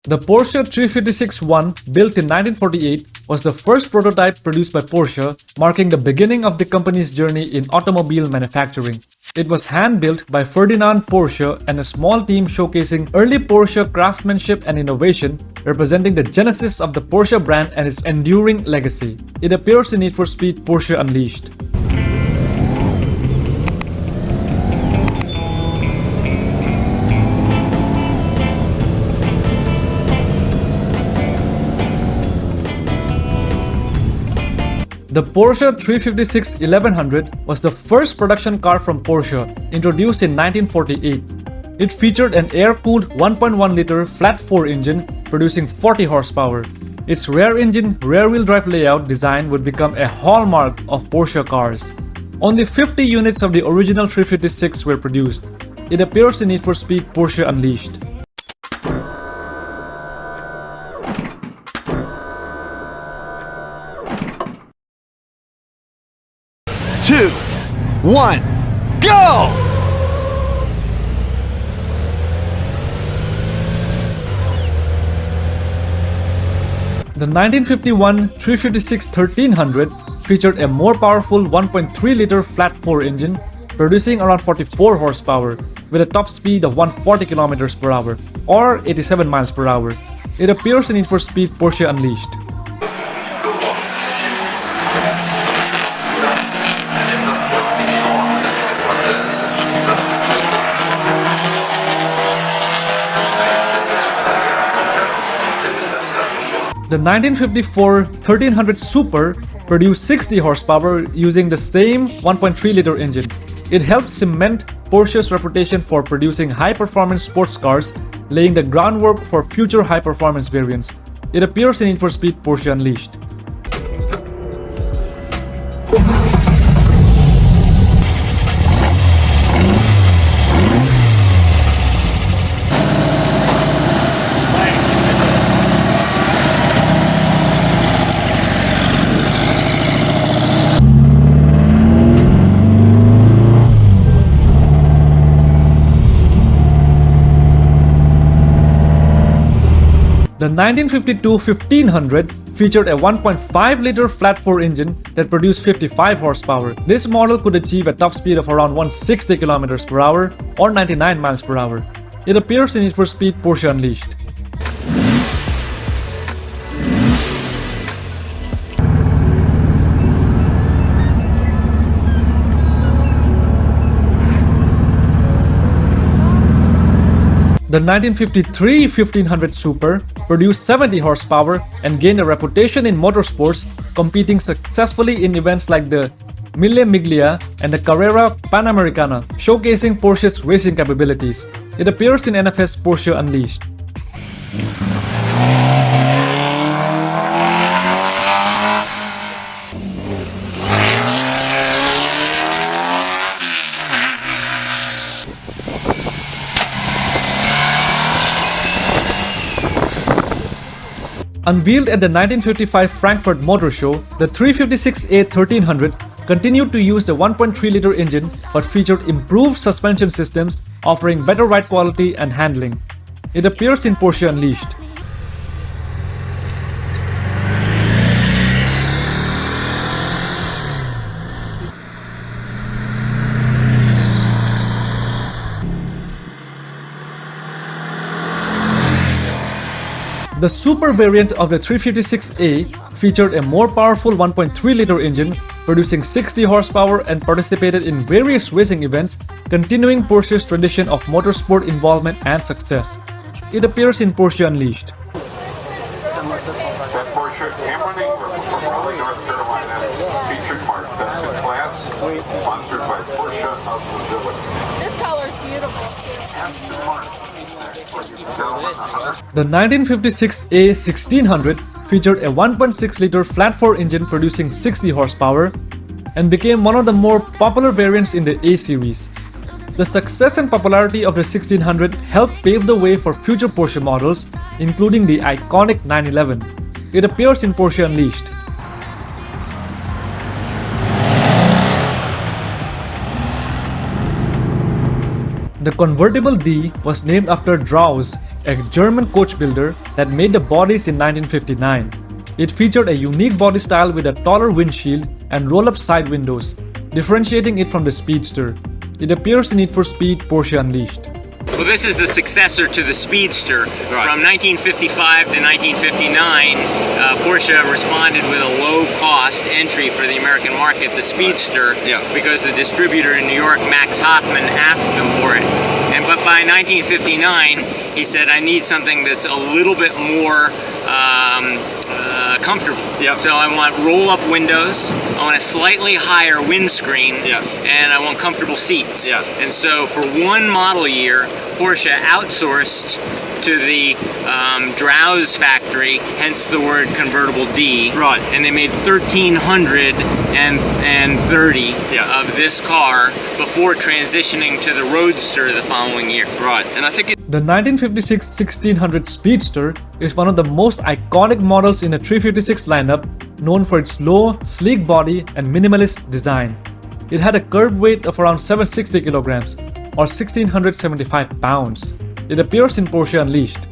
The Porsche 356-1, built in 1948, was the first prototype produced by Porsche, marking the beginning of the company's journey in automobile manufacturing. It was hand-built by Ferdinand Porsche and a small team showcasing early Porsche craftsmanship and innovation, representing the genesis of the Porsche brand and its enduring legacy. It appears in Need for Speed Porsche Unleashed. The Porsche 356-1100 was the first production car from Porsche, introduced in 1948. It featured an air-cooled 1.1-liter flat-4 engine producing 40 horsepower. Its rear-engine, rear-wheel drive layout design would become a hallmark of Porsche cars. Only 50 units of the original 356 were produced. It appears in Need for Speed Porsche Unleashed. Two, one, go! The 1951 356-1300 featured a more powerful 1.3-liter flat-4 engine, producing around 44 horsepower, with a top speed of 140 km per hour, or 87 miles per hour. It appears in Need for Speed Porsche Unleashed. The 1954 1300 Super produced 60 horsepower using the same 1.3-liter engine. It helped cement Porsche's reputation for producing high-performance sports cars, laying the groundwork for future high-performance variants. It appears in Need for Speed Porsche Unleashed. The 1952-1500 featured a 1.5-liter flat-4 engine that produced 55 horsepower. This model could achieve a top speed of around 160 km per hour or 99 miles per hour. It appears in Need for Speed Porsche Unleashed. The 1953 1500 Super produced 70 horsepower and gained a reputation in motorsports, competing successfully in events like the Mille Miglia and the Carrera Panamericana, showcasing Porsche's racing capabilities. It appears in NFS Porsche Unleashed. Unveiled at the 1955 Frankfurt Motor Show, the 356A 1300 continued to use the 1.3-liter engine but featured improved suspension systems, offering better ride quality and handling. It appears in Porsche Unleashed. The Super variant of the 356A featured a more powerful 1.3-liter engine, producing 60 horsepower and participated in various racing events, continuing Porsche's tradition of motorsport involvement and success. It appears in Porsche Unleashed. That Porsche Cameroning from Raleigh, North Carolina, featured mark best in class, sponsored by Porsche of the Village. This color is beautiful. Aston Martin. The 1956A 1600 featured a 1.6-liter flat-4 engine producing 60 horsepower and became one of the more popular variants in the A series. The success and popularity of the 1600 helped pave the way for future Porsche models, including the iconic 911. It appears in Porsche Unleashed. The convertible D was named after Drauz, a German coach builder that made the bodies in 1959. It featured a unique body style with a taller windshield and roll-up side windows, differentiating it from the Speedster. It appears in Need for Speed Porsche Unleashed. Well, this is the successor to the Speedster. From 1955 to 1959, Porsche responded with a low-cost entry for the American market, the Speedster, because the distributor in New York, Max Hoffman, asked them for it. But by 1959, he said, I need something that's a little bit more comfortable. So I want roll-up windows, I want a slightly higher windscreen, and I want comfortable seats. And so for one model year, Porsche outsourced to the Drowse factory, hence the word convertible D. And they made 1,330 of this car before transitioning to the Roadster the following year. And I think The 1956 1600 Speedster is one of the most iconic models in the 356 lineup, known for its low, sleek body and minimalist design. It had a curb weight of around 760 kilograms or 1,675 pounds. It appears in Porsche Unleashed.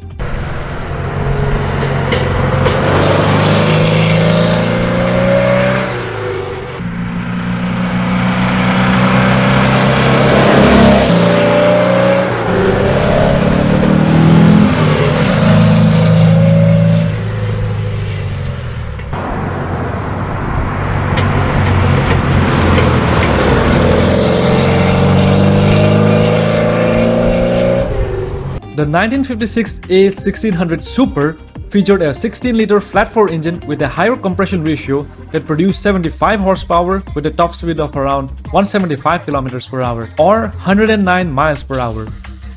The 1956 A1600 Super featured a 16-liter flat-4 engine with a higher compression ratio that produced 75 horsepower with a top speed of around 175 km per hour or 109 miles per hour.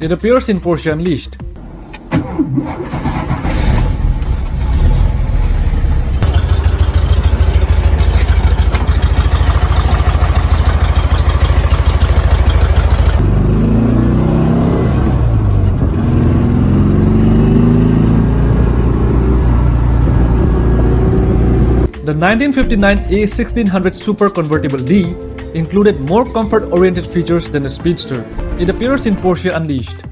It appears in Porsche Unleashed. The 1959 A1600 Super Convertible D included more comfort-oriented features than the Speedster. It appears in Porsche Unleashed.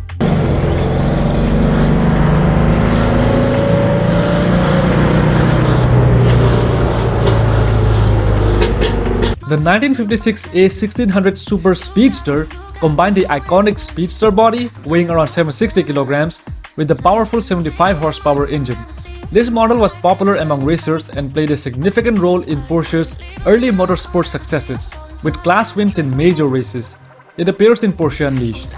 The 1956 A1600 Super Speedster combined the iconic Speedster body, weighing around 760 kilograms, with the powerful 75 horsepower engine. This model was popular among racers and played a significant role in Porsche's early motorsport successes, with class wins in major races. It appears in Porsche Unleashed.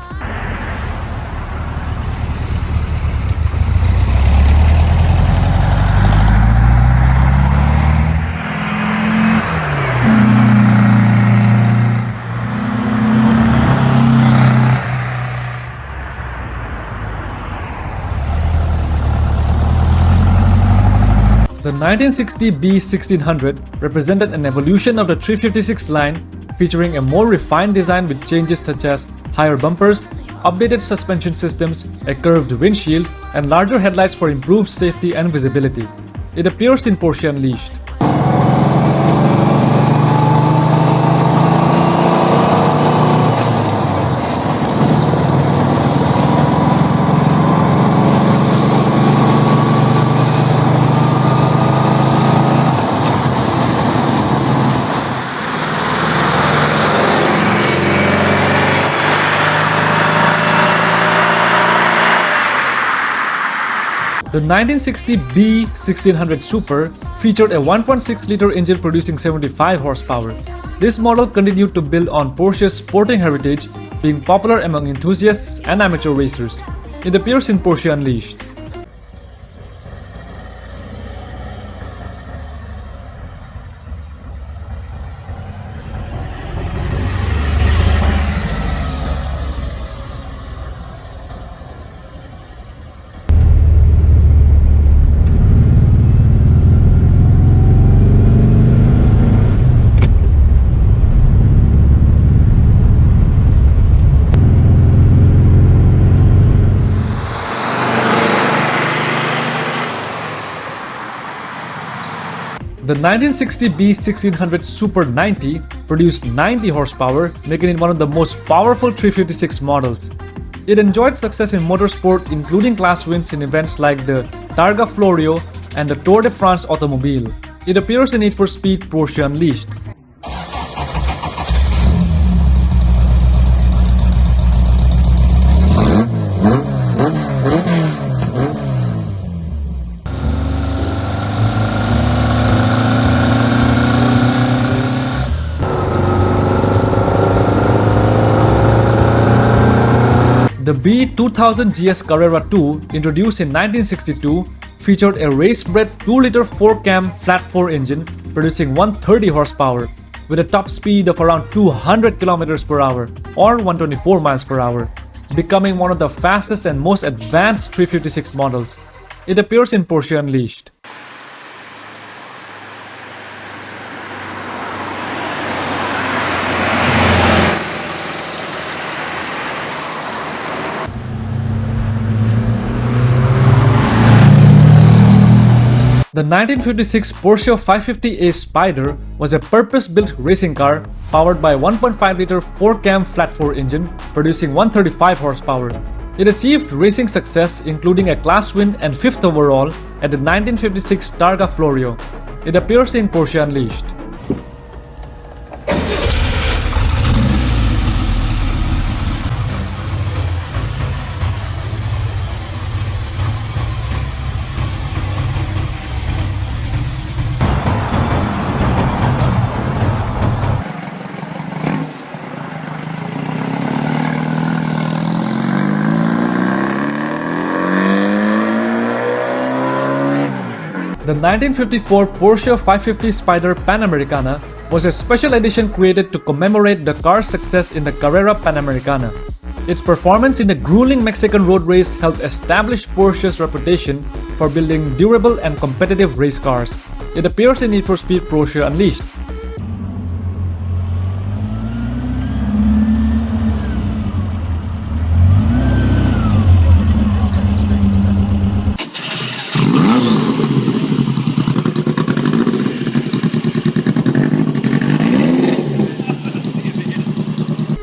The 1960 B1600 represented an evolution of the 356 line, featuring a more refined design with changes such as higher bumpers, updated suspension systems, a curved windshield, and larger headlights for improved safety and visibility. It appears in Porsche Unleashed. The 1960 B1600 Super featured a 1.6-liter engine producing 75 horsepower. This model continued to build on Porsche's sporting heritage, being popular among enthusiasts and amateur racers. It appears in Porsche Unleashed. The 1960 B1600 Super 90 produced 90 horsepower, making it one of the most powerful 356 models. It enjoyed success in motorsport, including class wins in events like the Targa Florio and the Tour de France Automobile. It appears in Need for Speed Porsche Unleashed. The B2000 GS Carrera 2, introduced in 1962, featured a race-bred 2-liter 4-cam flat-4 engine producing 130 horsepower with a top speed of around 200 km per hour or 124 miles per hour, becoming one of the fastest and most advanced 356 models. It appears in Porsche Unleashed. The 1956 Porsche 550A Spider was a purpose-built racing car powered by a 1.5-liter 4-cam flat-4 engine producing 135 horsepower. It achieved racing success, including a class win and 5th overall at the 1956 Targa Florio. It appears in Porsche Unleashed. The 1954 Porsche 550 Spider Panamericana was a special edition created to commemorate the car's success in the Carrera Panamericana. Its performance in the grueling Mexican road race helped establish Porsche's reputation for building durable and competitive race cars. It appears in Need for Speed Porsche Unleashed.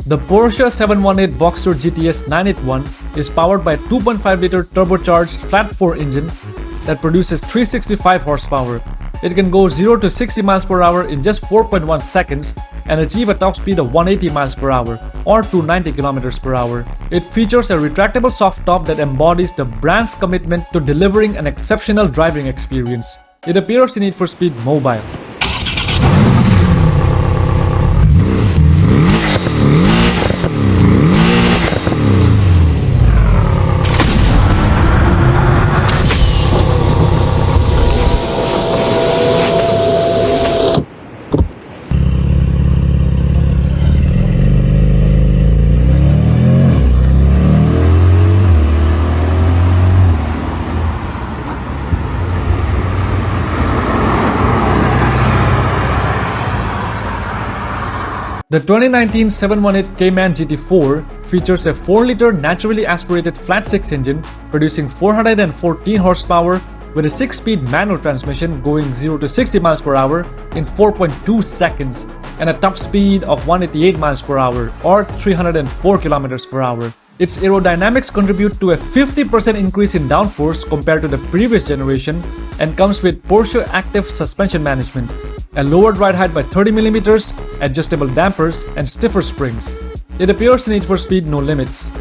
The Porsche 718 Boxster GTS 981 is powered by a 2.5-liter turbocharged flat-4 engine that produces 365 horsepower. It can go 0 to 60 miles per hour in just 4.1 seconds and achieve a top speed of 180 miles per hour or 290 kilometers per hour. It features a retractable soft top that embodies the brand's commitment to delivering an exceptional driving experience. It appears in Need for Speed Mobile. The 2019 718 Cayman GT4 features a 4-liter naturally aspirated flat-6 engine producing 414 horsepower with a 6-speed manual transmission going 0 to 60 miles per hour in 4.2 seconds and a top speed of 188 miles per hour or 304 kilometers per hour. Its aerodynamics contribute to a 50% increase in downforce compared to the previous generation and comes with Porsche Active Suspension Management, a lowered ride height by 30mm, adjustable dampers, and stiffer springs. It appears in Need for Speed No Limits.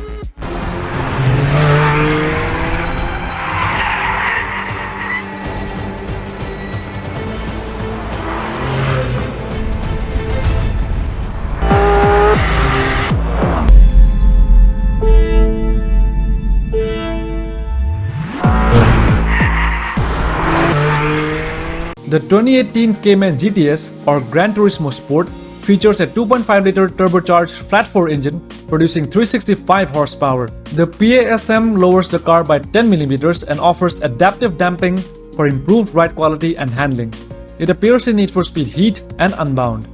The 2018 Cayman GTS or Gran Turismo Sport features a 2.5-liter turbocharged flat-4 engine producing 365 horsepower. The PASM lowers the car by 10mm and offers adaptive damping for improved ride quality and handling. It appears in Need for Speed Heat and Unbound.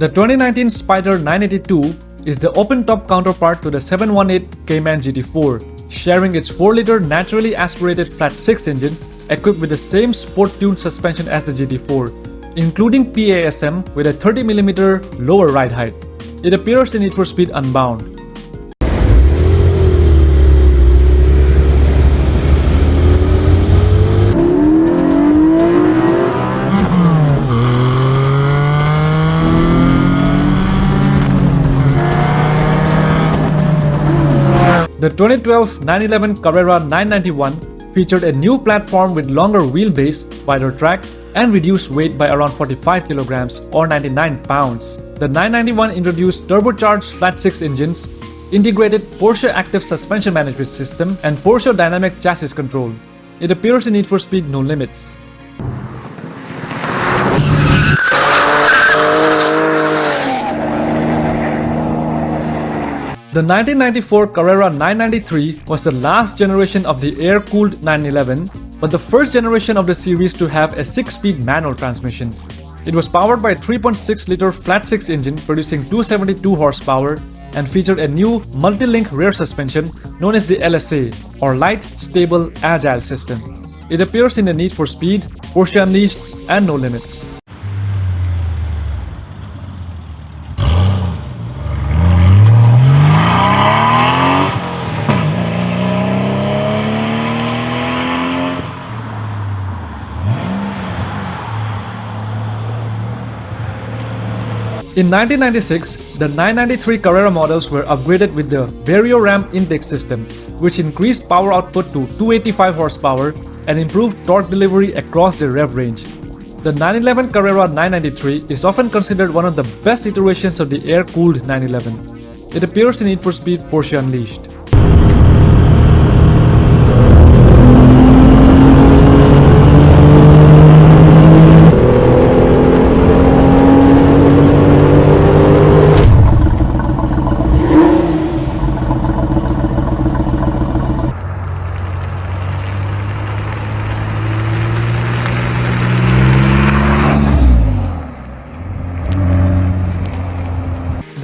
The 2019 Spider 982 is the open-top counterpart to the 718 Cayman GT4, sharing its 4-liter naturally aspirated flat-6 engine equipped with the same sport-tuned suspension as the GT4, including PASM with a 30mm lower ride height. It appears in Need for Speed Unbound. The 2012 911 Carrera 991 featured a new platform with longer wheelbase, wider track, and reduced weight by around 45 kilograms or 99 pounds. The 991 introduced turbocharged flat-6 engines, integrated Porsche Active Suspension Management System, and Porsche Dynamic Chassis Control. It appears in Need for Speed No Limits. The 1994 Carrera 993 was the last generation of the air-cooled 911, but the first generation of the series to have a 6-speed manual transmission. It was powered by a 3.6-liter flat-6 engine producing 272 horsepower and featured a new multi-link rear suspension known as the LSA, or Light, Stable, Agile system. It appears in the Need for Speed, Porsche Unleashed, and No Limits. In 1996, the 993 Carrera models were upgraded with the Vario-Ram intake system, which increased power output to 285 horsepower and improved torque delivery across the rev range. The 911 Carrera 993 is often considered one of the best iterations of the air-cooled 911. It appears in Need for Speed Porsche Unleashed.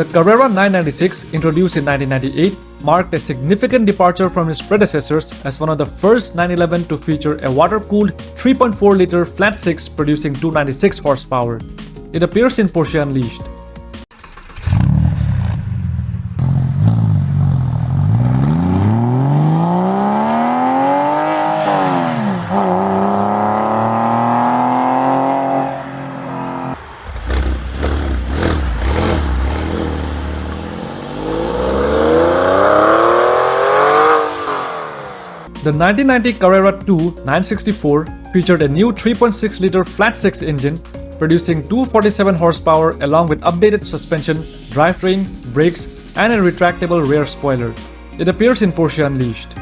The Carrera 996, introduced in 1998, marked a significant departure from its predecessors as one of the first 911 to feature a water-cooled 3.4-liter flat-6 producing 296 horsepower. It appears in Porsche Unleashed. The 1990 Carrera 2 964 featured a new 3.6-liter flat-6 engine producing 247 horsepower along with updated suspension, drivetrain, brakes, and a retractable rear spoiler. It appears in Porsche Unleashed.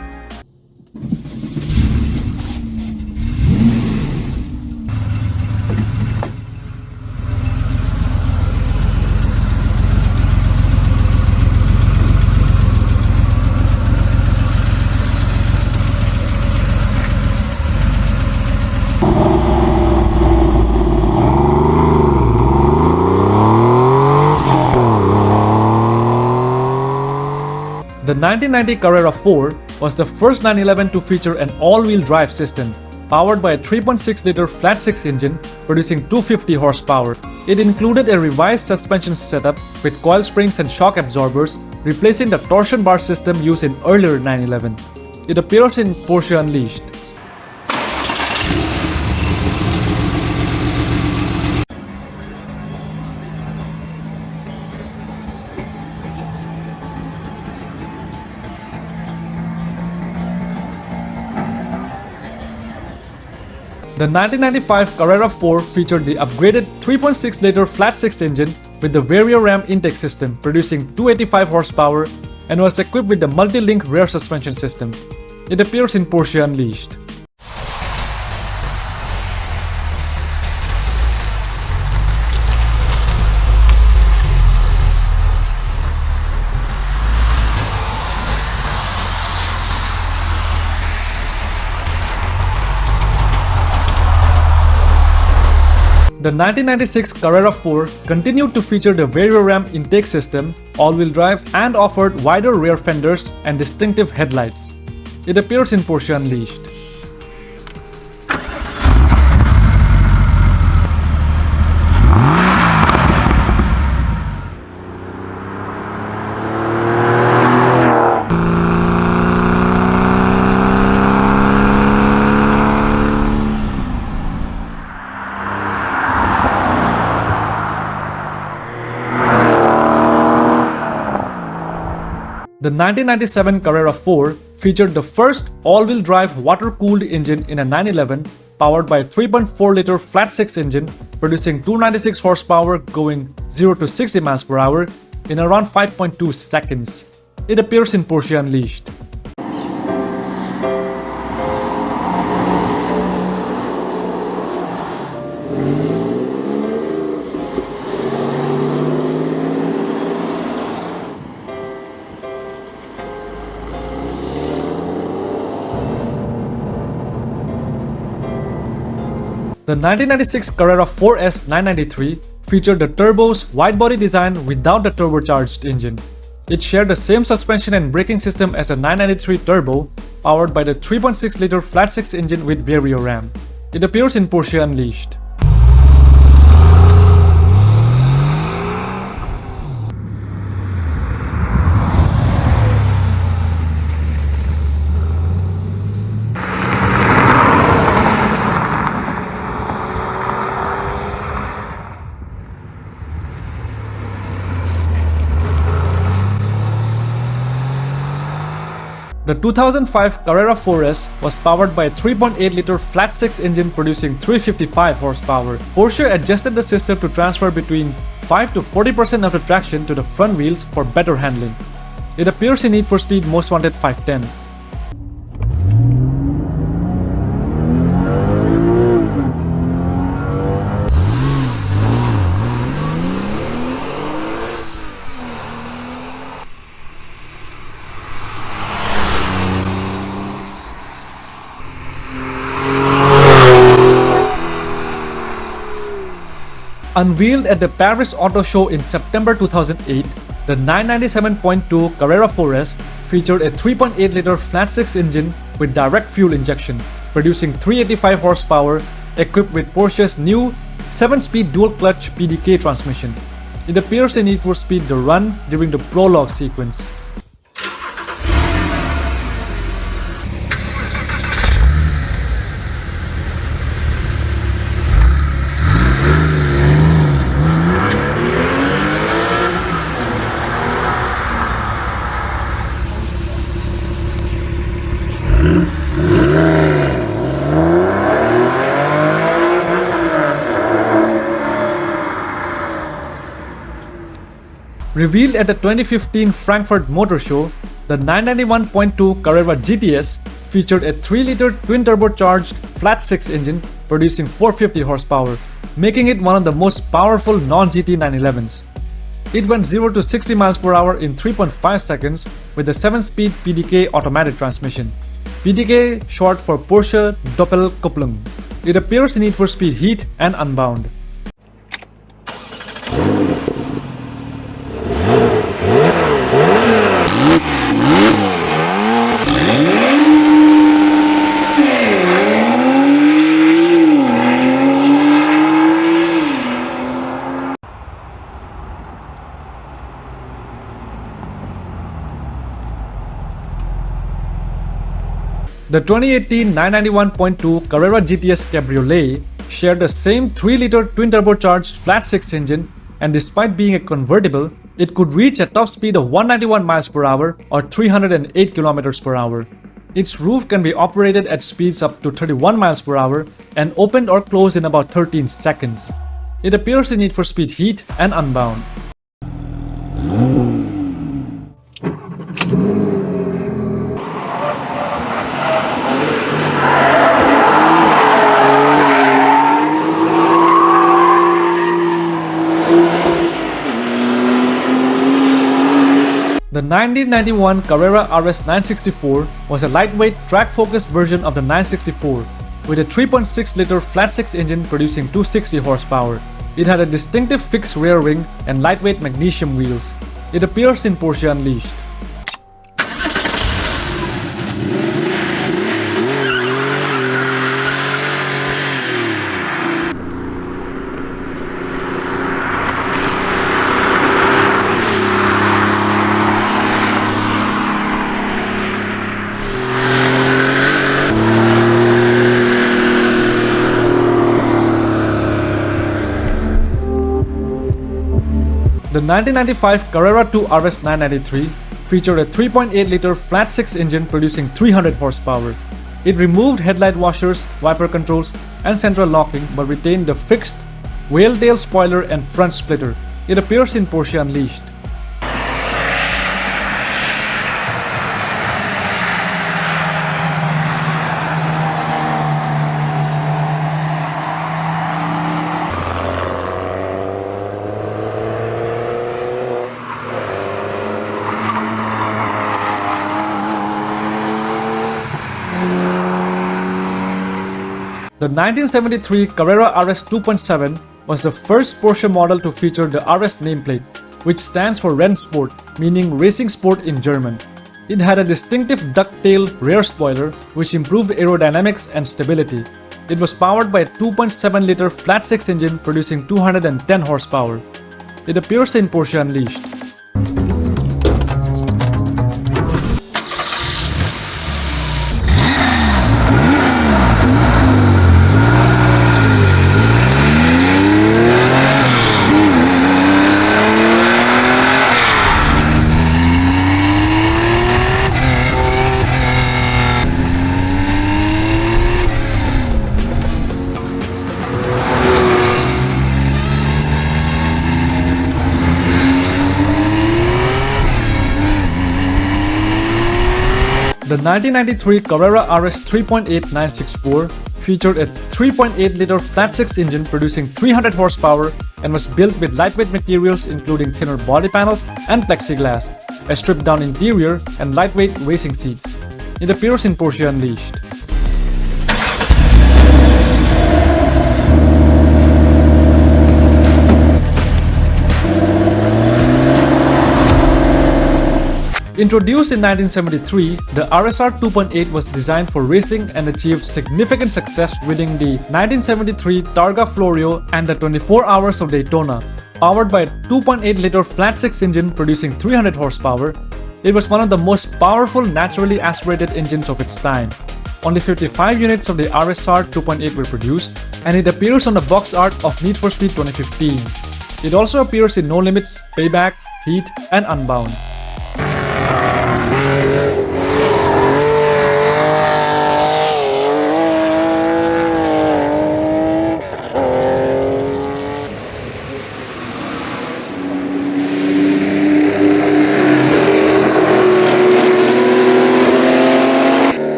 The 1990 Carrera 4 was the first 911 to feature an all-wheel drive system, powered by a 3.6-liter flat-6 engine producing 250 horsepower. It included a revised suspension setup with coil springs and shock absorbers, replacing the torsion bar system used in earlier 911. It appears in Porsche Unleashed. The 1995 Carrera 4 featured the upgraded 3.6-liter flat-6 engine with the Vario-Ram intake system producing 285 horsepower and was equipped with the multi-link rear suspension system. It appears in Porsche Unleashed. The The 1996 Carrera 4 continued to feature the Vario-Ram intake system, all-wheel drive, and offered wider rear fenders and distinctive headlights. It appears in Porsche Unleashed. The 1997 Carrera 4 featured the first all-wheel drive water-cooled engine in a 911 powered by a 3.4-liter flat-six engine producing 296 horsepower going 0 to 60 miles per hour in around 5.2 seconds. It appears in Porsche Unleashed. The 1996 Carrera 4S 993 featured the turbo's wide-body design without the turbocharged engine. It shared the same suspension and braking system as a 993 Turbo, powered by the 3.6-liter flat-six engine with Vario-Ram. It appears in Porsche Unleashed. The 2005 Carrera 4S was powered by a 3.8-liter flat-six engine producing 355 horsepower. Porsche adjusted the system to transfer between 5 to 40% of the traction to the front wheels for better handling. It appears in Need for Speed Most Wanted 510. Unveiled at the Paris Auto Show in September 2008, the 997.2 Carrera 4S featured a 3.8-liter flat-six engine with direct fuel injection, producing 385 horsepower, equipped with Porsche's new 7-speed dual-clutch PDK transmission. It appears in Need for Speed The Run during the prologue sequence. Revealed at the 2015 Frankfurt Motor Show, the 991.2 Carrera GTS featured a 3-liter twin-turbocharged flat-six engine producing 450 horsepower, making it one of the most powerful non-GT 911s. It went 0 to 60 miles per hour in 3.5 seconds with a 7-speed PDK automatic transmission. PDK short for Porsche Doppelkupplung. It appears in Need for Speed Heat and Unbound. The 2018 991.2 Carrera GTS Cabriolet shared the same 3-liter twin-turbocharged flat-six engine, and despite being a convertible, it could reach a top speed of 191 miles per hour or 308 kilometers per hour. Its roof can be operated at speeds up to 31 miles per hour and opened or closed in about 13 seconds. It appears in Need for Speed Heat and Unbound. The 1991 Carrera RS 964 was a lightweight, track-focused version of the 964. with a 3.6-liter flat-six engine producing 260 horsepower. It had a distinctive fixed rear wing and lightweight magnesium wheels. It appears in Porsche Unleashed. The 1995 Carrera 2 RS 993 featured a 3.8-liter flat-six engine producing 300 horsepower. It removed headlight washers, wiper controls, and central locking but retained the fixed whale tail spoiler and front splitter. It appears in Porsche Unleashed. The 1973 Carrera RS 2.7 was the first Porsche model to feature the RS nameplate, which stands for Rennsport, meaning racing sport in German. It had a distinctive ducktail rear spoiler, which improved aerodynamics and stability. It was powered by a 2.7-liter flat-six engine producing 210 horsepower. It appears in Porsche Unleashed. The 1993 Carrera RS 3.8964 featured a 3.8-liter flat-six engine producing 300 horsepower and was built with lightweight materials including thinner body panels and plexiglass, a stripped-down interior, and lightweight racing seats. It appears in Porsche Unleashed. Introduced in 1973, the RSR 2.8 was designed for racing and achieved significant success, winning the 1973 Targa Florio and the 24 Hours of Daytona. Powered by a 2.8-liter flat-six engine producing 300 horsepower, it was one of the most powerful naturally aspirated engines of its time. Only 55 units of the RSR 2.8 were produced, and it appears on the box art of Need for Speed 2015. It also appears in No Limits, Payback, Heat, and Unbound.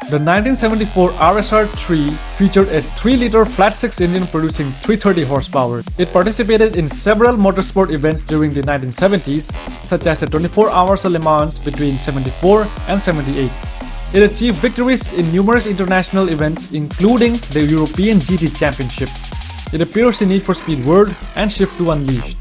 The 1974 RSR3 featured a 3-liter flat-six engine producing 330 horsepower. It participated in several motorsport events during the 1970s, such as the 24 Hours of Le Mans between 74 and 78. It achieved victories in numerous international events, including the European GT Championship. It appears in Need for Speed World and Shift 2 Unleashed.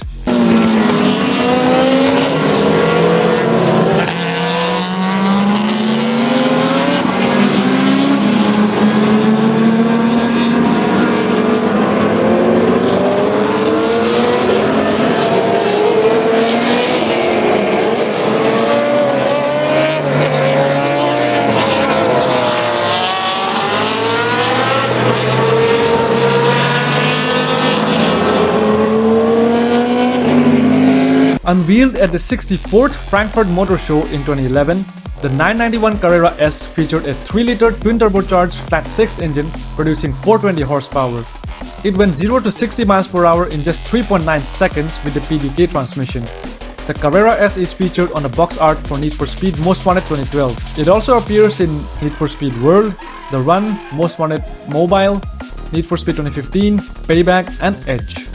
Unveiled at the 64th Frankfurt Motor Show in 2011, the 991 Carrera S featured a 3-liter twin-turbocharged flat-six engine producing 420 horsepower. It went 0 to 60 miles per hour in just 3.9 seconds with the PDK transmission. The Carrera S is featured on the box art for Need for Speed Most Wanted 2012. It also appears in Need for Speed World, The Run, Most Wanted Mobile, Need for Speed 2015, Payback, and Edge.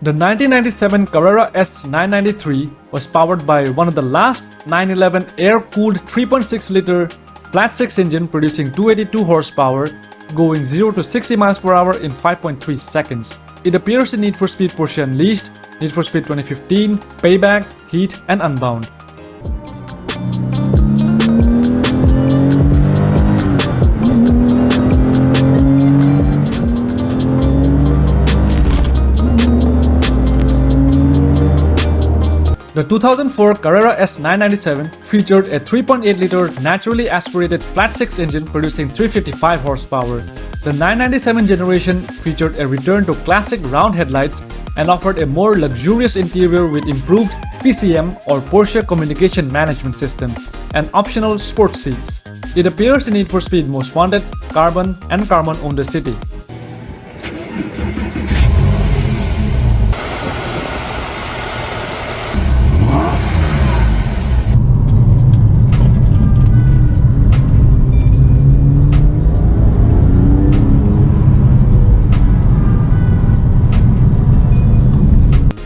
The 1997 Carrera S993 was powered by one of the last 911 air-cooled 3.6-liter flat-six engine producing 282 horsepower, going 0 to 60 miles per hour in 5.3 seconds. It appears in Need for Speed Porsche Unleashed, Need for Speed 2015, Payback, Heat, and Unbound. The 2004 Carrera S997 featured a 3.8-liter naturally aspirated flat-six engine producing 355 horsepower. The 997 generation featured a return to classic round headlights and offered a more luxurious interior with improved PCM or Porsche Communication Management System and optional sports seats. It appears in Need for Speed Most Wanted, Carbon, and Carbon Own the City.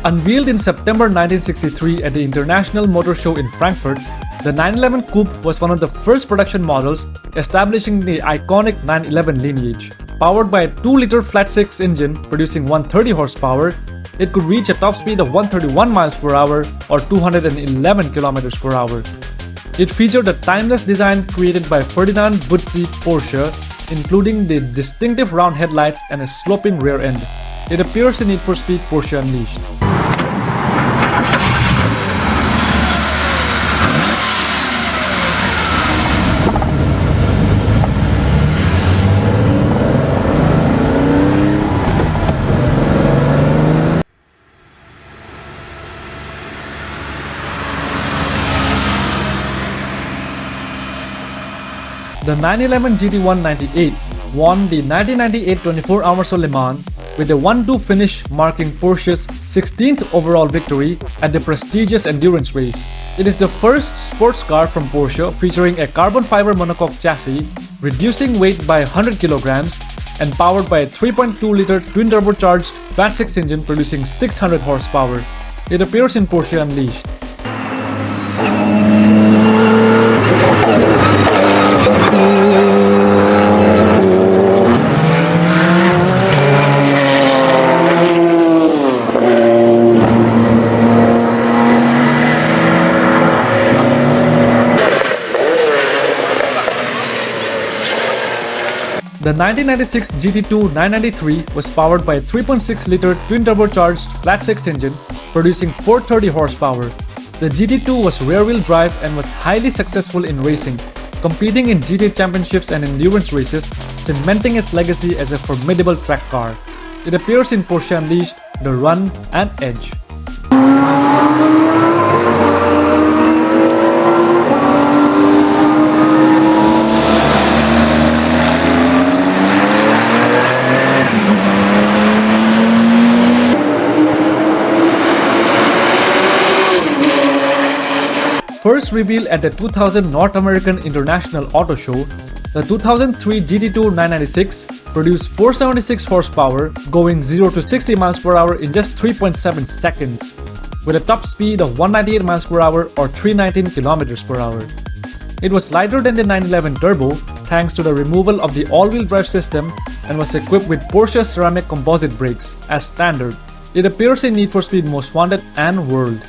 Unveiled in September 1963 at the International Motor Show in Frankfurt, the 911 Coupe was one of the first production models, establishing the iconic 911 lineage. Powered by a 2-liter flat-six engine producing 130 horsepower, it could reach a top speed of 131 miles per hour or 211 kilometers per hour. It featured a timeless design created by Ferdinand Butzi Porsche, including the distinctive round headlights and a sloping rear end. It appears in Need for Speed Porsche Unleashed. The 911 GT198 won the 1998 24 Hours of Le Mans with a 1-2 finish, marking Porsche's 16th overall victory at the prestigious endurance race. It is the first sports car from Porsche featuring a carbon fiber monocoque chassis, reducing weight by 100 kilograms, and powered by a 3.2-liter twin-turbocharged flat-six engine producing 600 horsepower. It appears in Porsche Unleashed. The 1996 GT2 993 was powered by a 3.6-liter twin-turbocharged flat-six engine producing 430 horsepower. The GT2 was rear-wheel drive and was highly successful in racing, competing in GT championships and endurance races, cementing its legacy as a formidable track car. It appears in Porsche Unleashed, The Run, and Edge. First revealed at the 2000 North American International Auto Show, the 2003 GT2 996 produced 476 horsepower, going 0 to 60 miles per hour in just 3.7 seconds, with a top speed of 198 miles per hour or 319 kilometers per hour. It was lighter than the 911 Turbo thanks to the removal of the all-wheel drive system and was equipped with Porsche ceramic composite brakes as standard. It appears in Need for Speed Most Wanted and World.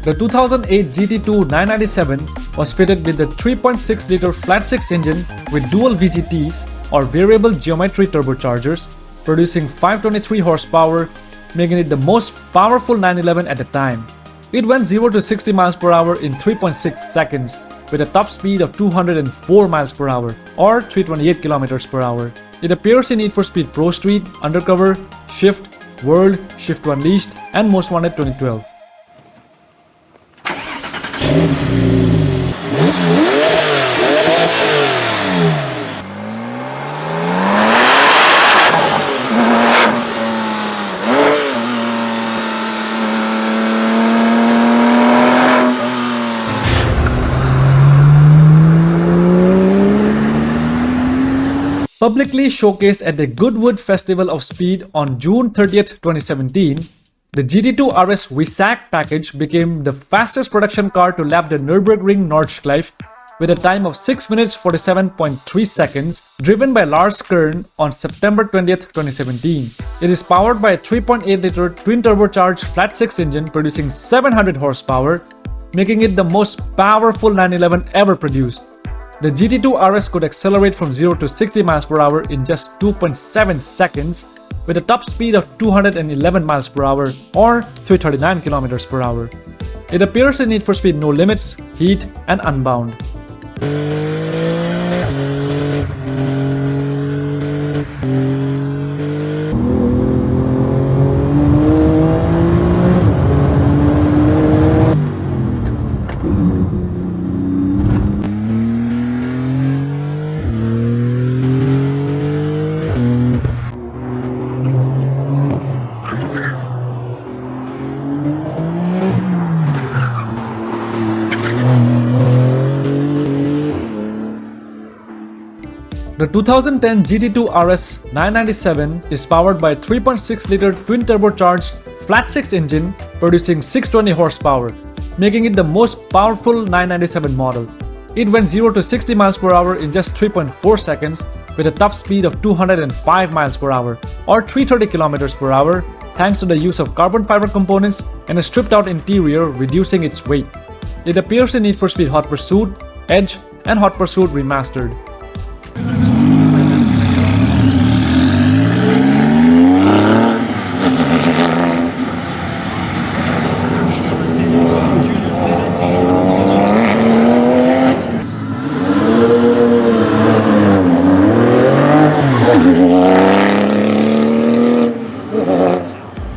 The 2008 GT2 997 was fitted with the 3.6-liter flat-six engine with dual VGTs or variable geometry turbochargers, producing 523 horsepower, making it the most powerful 911 at the time. It went 0 to 60 miles per hour in 3.6 seconds with a top speed of 204 miles per hour or 328 kilometers per hour. It appears in Need for Speed Pro Street, Undercover, Shift, World, Shift to Unleashed, and Most Wanted 2012. Publicly showcased at the Goodwood Festival of Speed on June 30th, 2017, the GT2 RS WISAC package became the fastest production car to lap the Nürburgring Nordschleife with a time of 6 minutes 47.3 seconds, driven by Lars Kern on September 20th, 2017. It is powered by a 3.8-liter twin-turbocharged flat-six engine producing 700 horsepower, making it the most powerful 911 ever produced. The GT2 RS could accelerate from 0 to 60 miles per hour in just 2.7 seconds with a top speed of 211 miles per hour or 339 kilometers per hour. It appears in Need for Speed No Limits, Heat, and Unbound. The 2010 GT2 RS 997 is powered by a 3.6-liter twin-turbocharged flat-six engine producing 620 horsepower, making it the most powerful 997 model. It went 0 to 60 miles per hour in just 3.4 seconds with a top speed of 205 miles per hour or 330 kilometers per hour thanks to the use of carbon fiber components and a stripped-out interior, reducing its weight. It appears in Need for Speed Hot Pursuit, Edge, and Hot Pursuit Remastered.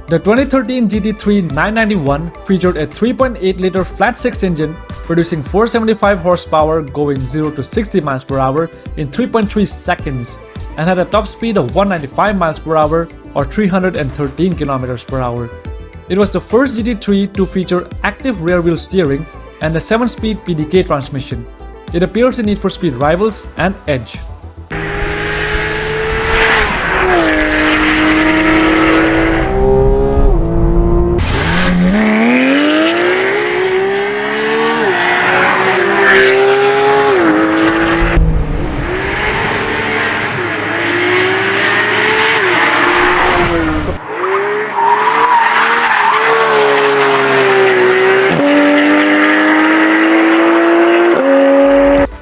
The 2013 GT3 991 featured a 3.8-liter flat-six engine producing 475 horsepower going 0 to 60 miles per hour in 3.3 seconds and had a top speed of 195 miles per hour or 313 kilometers per hour. It was the first GT3 to feature active rear-wheel steering and a 7-speed PDK transmission. It appears in Need for Speed Rivals and Edge.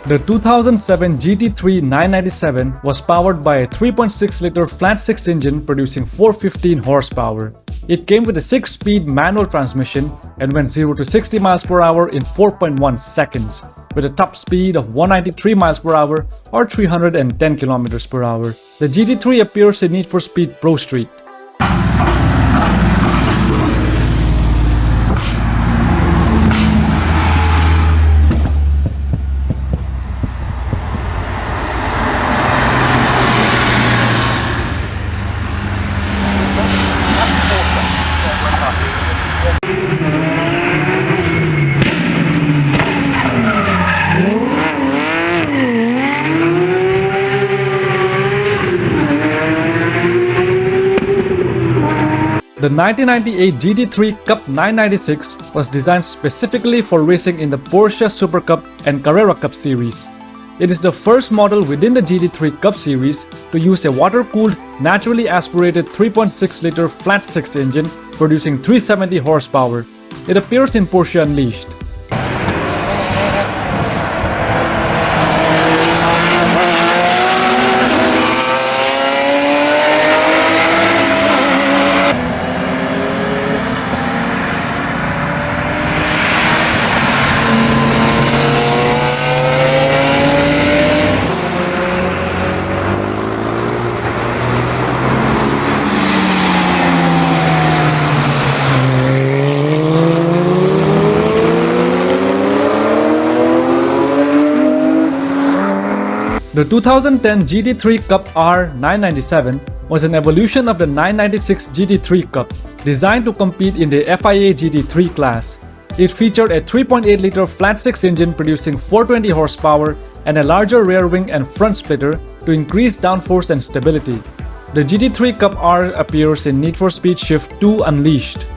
The 2007 GT3 997 was powered by a 3.6-liter flat-six engine producing 415 horsepower. It came with a 6-speed manual transmission and went 0 to 60 miles per hour in 4.1 seconds, with a top speed of 193 miles per hour or 310 kilometers per hour. The GT3 appears in Need for Speed Pro Street. The 1998 GT3 Cup 996 was designed specifically for racing in the Porsche Super Cup and Carrera Cup series. It is the first model within the GT3 Cup series to use a water-cooled, naturally aspirated 3.6-liter flat-six engine producing 370 horsepower. It appears in Porsche Unleashed. The 2010 GT3 Cup R 997 was an evolution of the 996 GT3 Cup, designed to compete in the FIA GT3 class. It featured a 3.8-liter flat-six engine producing 420 horsepower and a larger rear wing and front splitter to increase downforce and stability. The GT3 Cup R appears in Need for Speed Shift 2 Unleashed.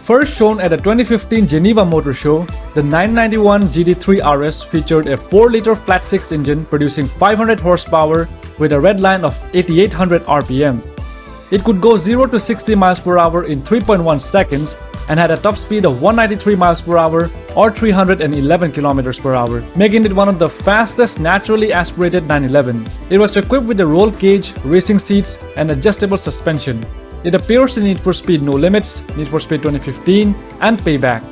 First shown at the 2015 Geneva Motor Show, the 991 GT3 RS featured a 4-liter flat-six engine producing 500 horsepower with a red line of 8800 RPM. It could go 0 to 60 miles per hour in 3.1 seconds and had a top speed of 193 miles per hour or 311 kilometers per hour, making it one of the fastest naturally aspirated 911. It was equipped with a roll cage, racing seats, and adjustable suspension. It appears in Need for Speed No Limits, Need for Speed 2015, and Payback.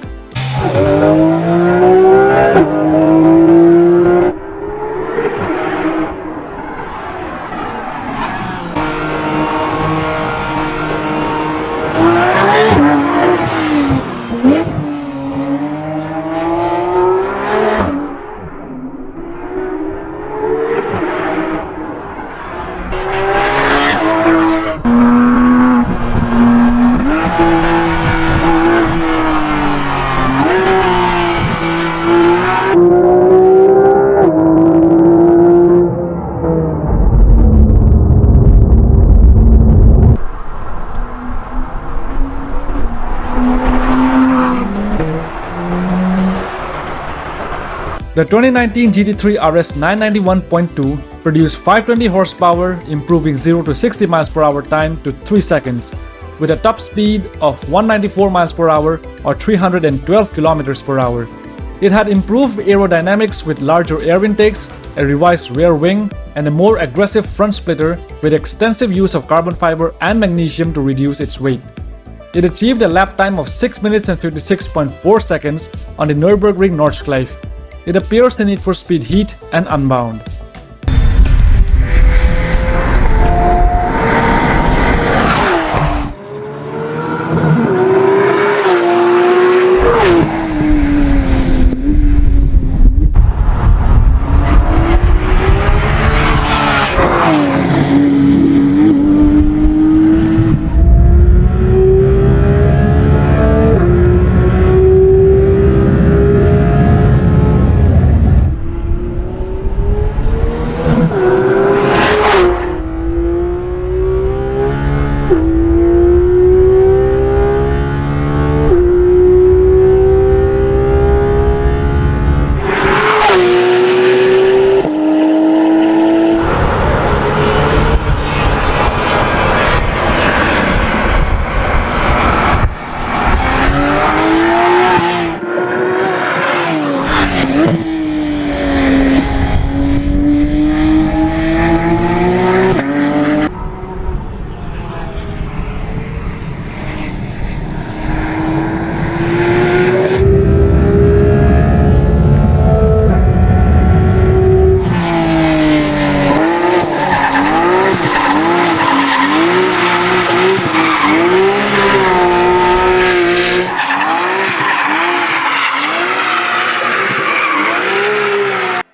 The 2019 GT3 RS 991.2 produced 520 horsepower, improving 0 to 60 miles per hour time to 3 seconds, with a top speed of 194 miles per hour or 312 kilometers per hour. It had improved aerodynamics with larger air intakes, a revised rear wing, and a more aggressive front splitter with extensive use of carbon fiber and magnesium to reduce its weight. It achieved a lap time of 6 minutes and 56.4 seconds on the Nürburgring Nordschleife. It appears in Need for Speed Heat and Unbound.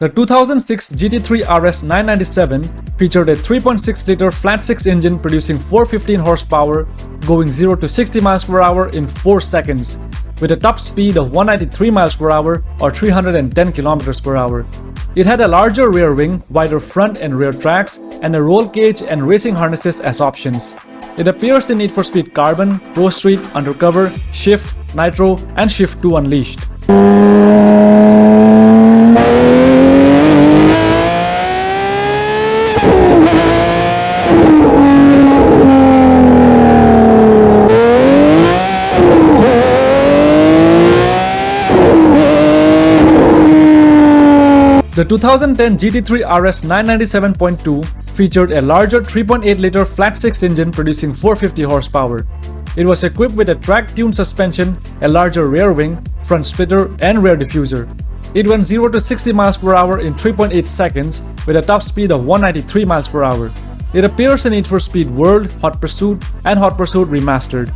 The 2006 GT3 RS 997 featured a 3.6-liter flat-six engine producing 415 horsepower, going 0 to 60 miles per hour in 4 seconds. with a top speed of 193 miles per hour or 310 kilometers per hour. It had a larger rear wing, wider front and rear tracks, and a roll cage and racing harnesses as options. It appears in Need for Speed Carbon, Pro Street, Undercover, Shift, Nitro, and Shift 2 Unleashed. The 2010 GT3 RS 997.2 featured a larger 3.8-liter flat-six engine producing 450 horsepower. It was equipped with a track-tuned suspension, a larger rear wing, front splitter, and rear diffuser. It went 0 to 60 miles per hour in 3.8 seconds with a top speed of 193 miles per hour. It appears in Need for Speed World, Hot Pursuit, and Hot Pursuit Remastered.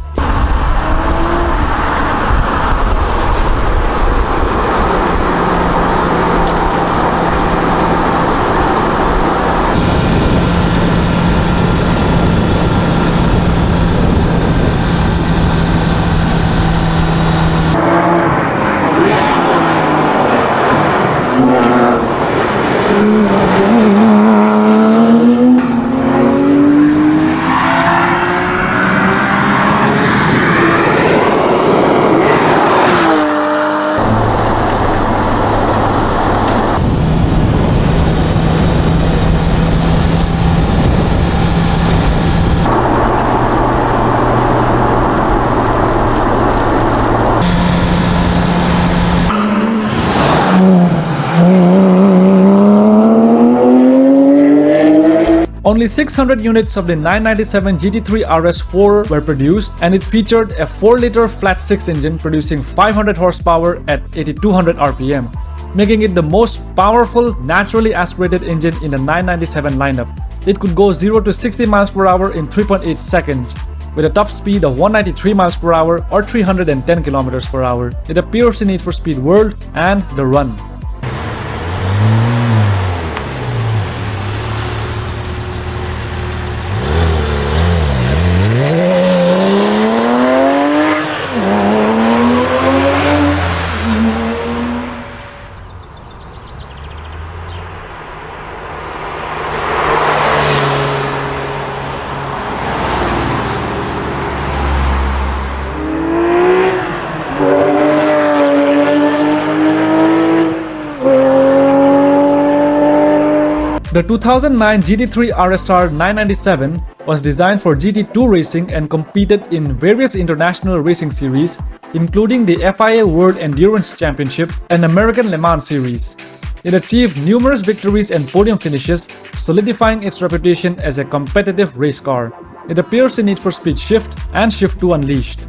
Only 600 units of the 997 GT3 RS4 were produced, and it featured a 4-liter flat-six engine producing 500 horsepower at 8200 RPM, making it the most powerful naturally aspirated engine in the 997 lineup. It could go 0 to 60 miles per hour in 3.8 seconds, with a top speed of 193 miles per hour or 310 kilometers per hour. It appears in Need for Speed World and The Run. The 2009 GT3 RSR 997 was designed for GT2 racing and competed in various international racing series, including the FIA World Endurance Championship and American Le Mans Series. It achieved numerous victories and podium finishes, solidifying its reputation as a competitive race car. It appears in Need for Speed Shift and Shift 2 Unleashed.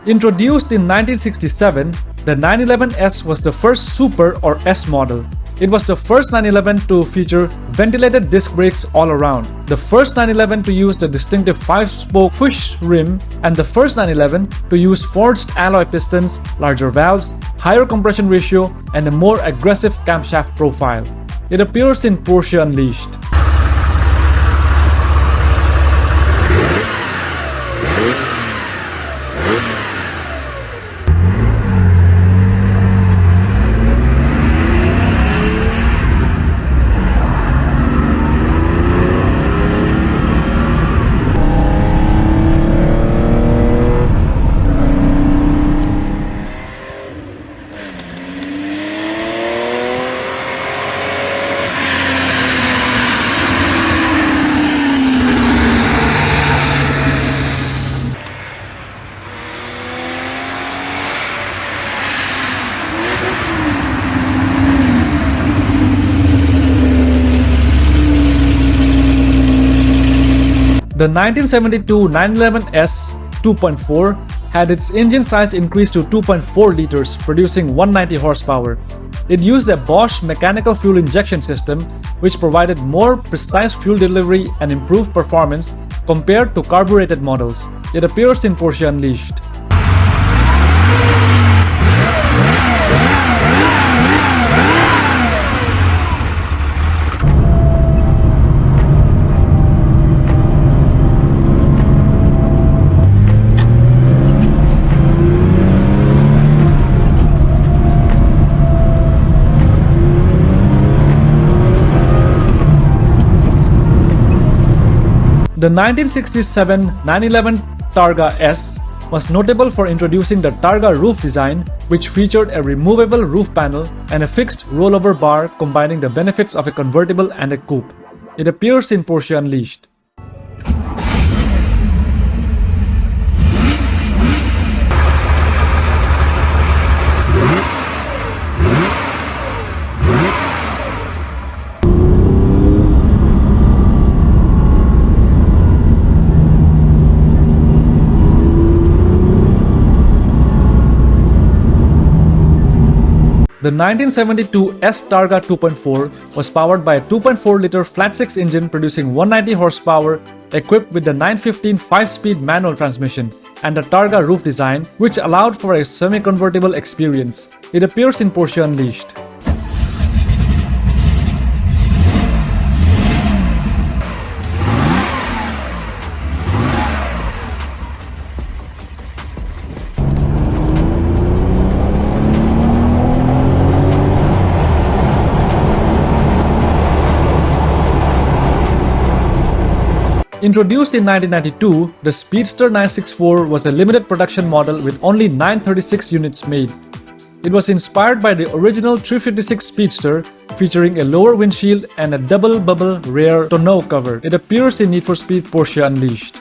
Introduced in 1967, the 911S was the first Super or S model. It was the first 911 to feature ventilated disc brakes all around, the first 911 to use the distinctive 5-spoke Fuchs rim, and the first 911 to use forged alloy pistons, larger valves, higher compression ratio, and a more aggressive camshaft profile. It appears in Porsche Unleashed. The 1972 911S 2.4 had its engine size increased to 2.4 liters, producing 190 horsepower. It used a Bosch mechanical fuel injection system, which provided more precise fuel delivery and improved performance compared to carbureted models. It appears in Porsche Unleashed. The 1967 911 Targa S was notable for introducing the Targa roof design, which featured a removable roof panel and a fixed rollover bar combining the benefits of a convertible and a coupe. It appears in Porsche Unleashed. The 1972 S Targa 2.4 was powered by a 2.4-liter flat-six engine producing 190 horsepower, equipped with the 915 5-speed manual transmission and the Targa roof design, which allowed for a semi-convertible experience. It appears in Porsche Unleashed. Introduced in 1992, the Speedster 964 was a limited production model with only 936 units made. It was inspired by the original 356 Speedster, featuring a lower windshield and a double-bubble rear tonneau cover. It appears in Need for Speed Porsche Unleashed.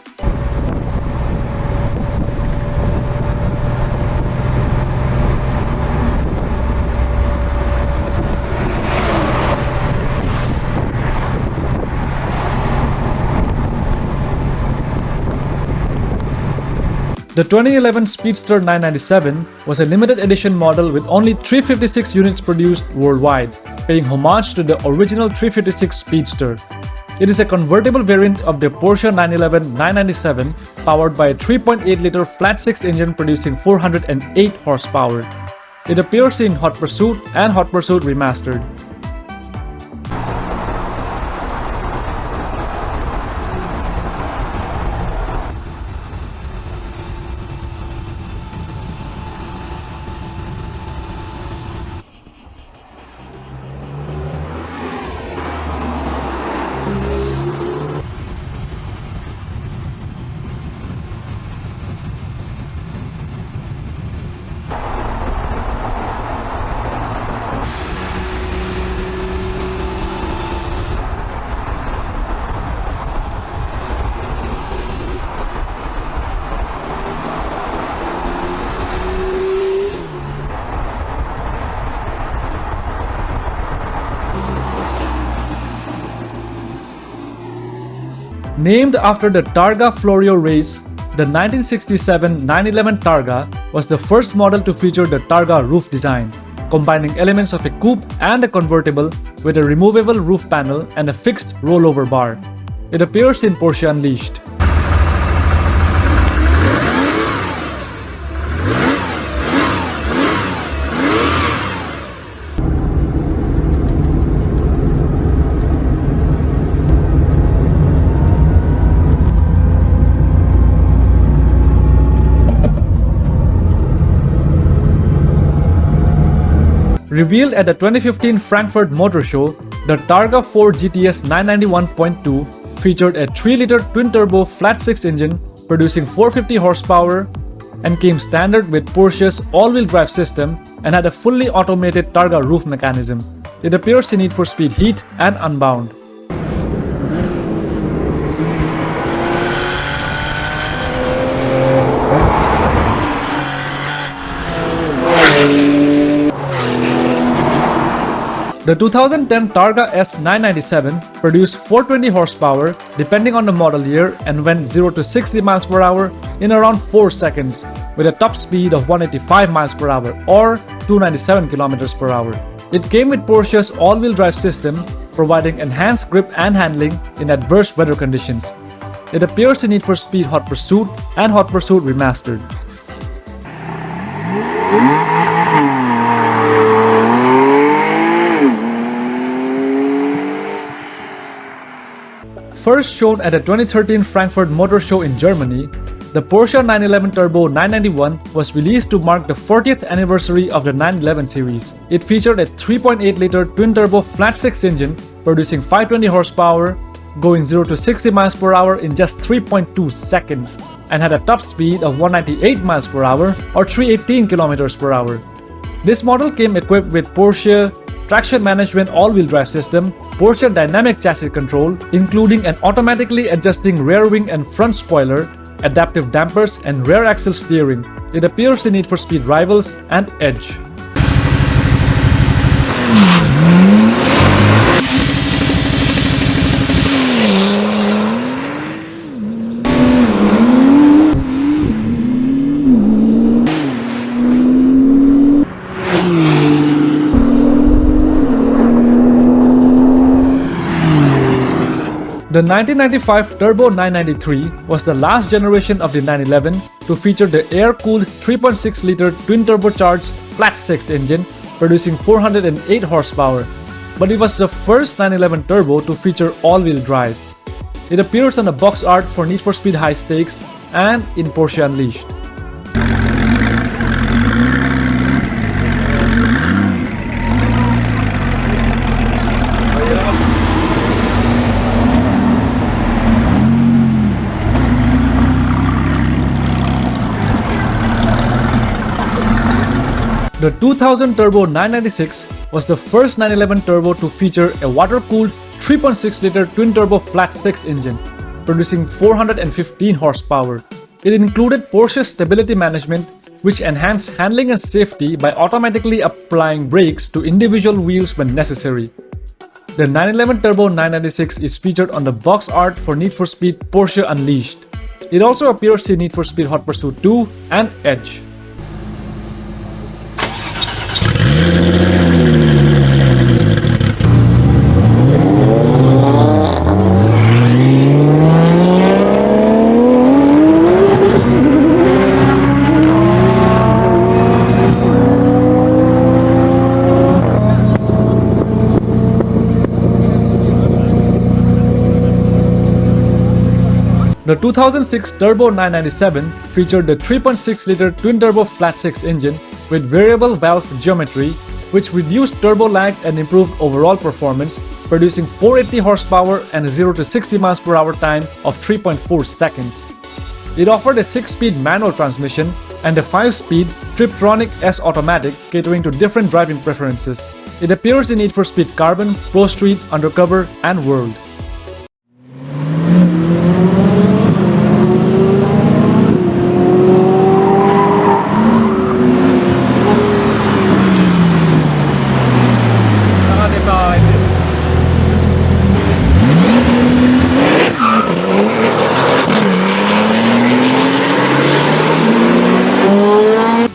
The 2011 Speedster 997 was a limited edition model with only 356 units produced worldwide, paying homage to the original 356 Speedster. It is a convertible variant of the Porsche 911 997, powered by a 3.8-liter flat-six engine producing 408 horsepower. It appears in Hot Pursuit and Hot Pursuit Remastered. Named after the Targa Florio race, the 1967 911 Targa was the first model to feature the Targa roof design, combining elements of a coupe and a convertible with a removable roof panel and a fixed rollover bar. It appears in Porsche Unleashed. Revealed at the 2015 Frankfurt Motor Show, the Targa 4 GTS 991.2 featured a 3-liter twin-turbo flat-six engine producing 450 horsepower and came standard with Porsche's all-wheel drive system and had a fully automated Targa roof mechanism. It appears in Need for Speed Heat and Unbound. The 2010 Targa S997 produced 420 horsepower depending on the model year and went 0 to 60 miles per hour in around 4 seconds with a top speed of 185 miles per hour or 297 kilometers per hour. It came with Porsche's all-wheel drive system, providing enhanced grip and handling in adverse weather conditions. It appears in Need for Speed Hot Pursuit and Hot Pursuit Remastered. First shown at the 2013 Frankfurt Motor Show in Germany, the Porsche 911 Turbo 991 was released to mark the 40th anniversary of the 911 series. It featured a 3.8-liter twin-turbo flat-six engine producing 520 horsepower, going 0 to 60 miles per hour in just 3.2 seconds, and had a top speed of 198 miles per hour or 318 kilometers per hour. This model came equipped with Porsche Traction Management all-wheel drive system, Porsche Dynamic Chassis Control, including an automatically adjusting rear wing and front spoiler, adaptive dampers, and rear axle steering. It appears in Need for Speed Rivals and Edge. The 1995 Turbo 993 was the last generation of the 911 to feature the air-cooled 3.6-liter twin-turbocharged flat-six engine producing 408 horsepower, but it was the first 911 Turbo to feature all-wheel drive. It appears on the box art for Need for Speed High Stakes and in Porsche Unleashed. The 2000 Turbo 996 was the first 911 Turbo to feature a water-cooled 3.6-liter twin-turbo flat-six engine, producing 415 horsepower. It included Porsche Stability Management, which enhanced handling and safety by automatically applying brakes to individual wheels when necessary. The 911 Turbo 996 is featured on the box art for Need for Speed Porsche Unleashed. It also appears in Need for Speed Hot Pursuit 2 and Edge. The 2006 Turbo 997 featured the 3.6-liter twin-turbo flat-six engine with variable valve geometry, which reduced turbo lag and improved overall performance, producing 480 horsepower and a 0 to 60 miles per hour time of 3.4 seconds. It offered a 6-speed manual transmission and a 5-speed Triptronic S automatic catering to different driving preferences. It appears in Need for Speed Carbon, Pro Street, Undercover, and World.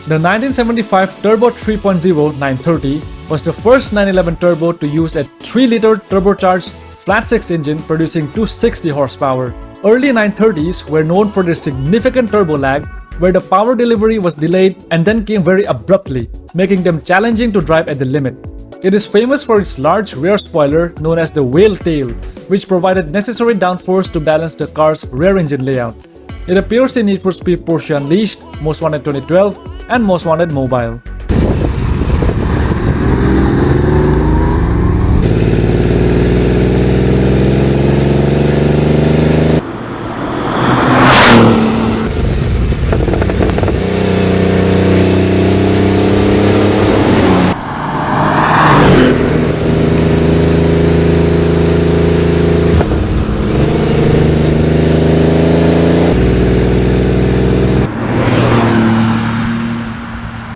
The 1975 Turbo 3.0 930 was the first 911 Turbo to use a 3-liter turbocharged flat-six engine producing 260 horsepower. Early 930s were known for their significant turbo lag, where the power delivery was delayed and then came very abruptly, making them challenging to drive at the limit. It is famous for its large rear spoiler known as the whale tail, which provided necessary downforce to balance the car's rear engine layout. It appears in Need for Speed Porsche Unleashed, Most Wanted 2012, and Most Wanted Mobile.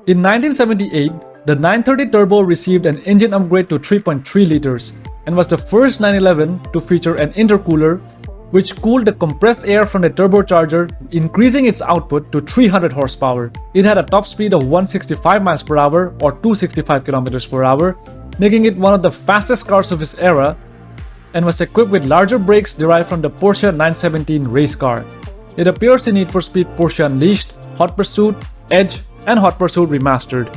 In 1978, The 930 Turbo received an engine upgrade to 3.3 liters and was the first 911 to feature an intercooler which cooled the compressed air from the turbocharger, increasing its output to 300 horsepower. It had a top speed of 165 miles per hour or 265 kilometers per hour, making it one of the fastest cars of its era, and was equipped with larger brakes derived from the Porsche 917 race car. It appears in Need for Speed Porsche Unleashed, Hot Pursuit, Edge, and Hot Pursuit Remastered.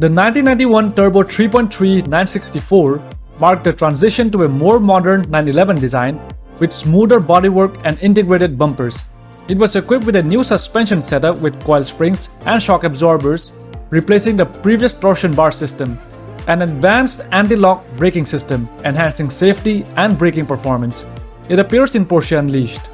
The 1991 Turbo 3.3 964 marked the transition to a more modern 911 design with smoother bodywork and integrated bumpers. It was equipped with a new suspension setup with coil springs and shock absorbers, replacing the previous torsion bar system, an advanced anti-lock braking system, enhancing safety and braking performance. It appears in Porsche Unleashed.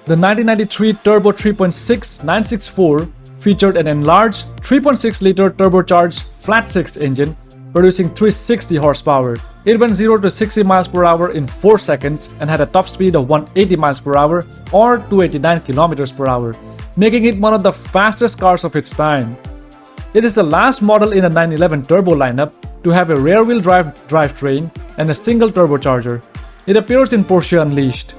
The 1993 Turbo 3.6 964 featured an enlarged 3.6-liter turbocharged flat-six engine producing 360 horsepower. It went 0 to 60 miles per hour in 4 seconds and had a top speed of 180 miles per hour or 289 kilometers per hour, making it one of the fastest cars of its time. It is the last model in the 911 Turbo lineup to have a rear-wheel drive drivetrain and a single turbocharger. It appears in Porsche Unleashed.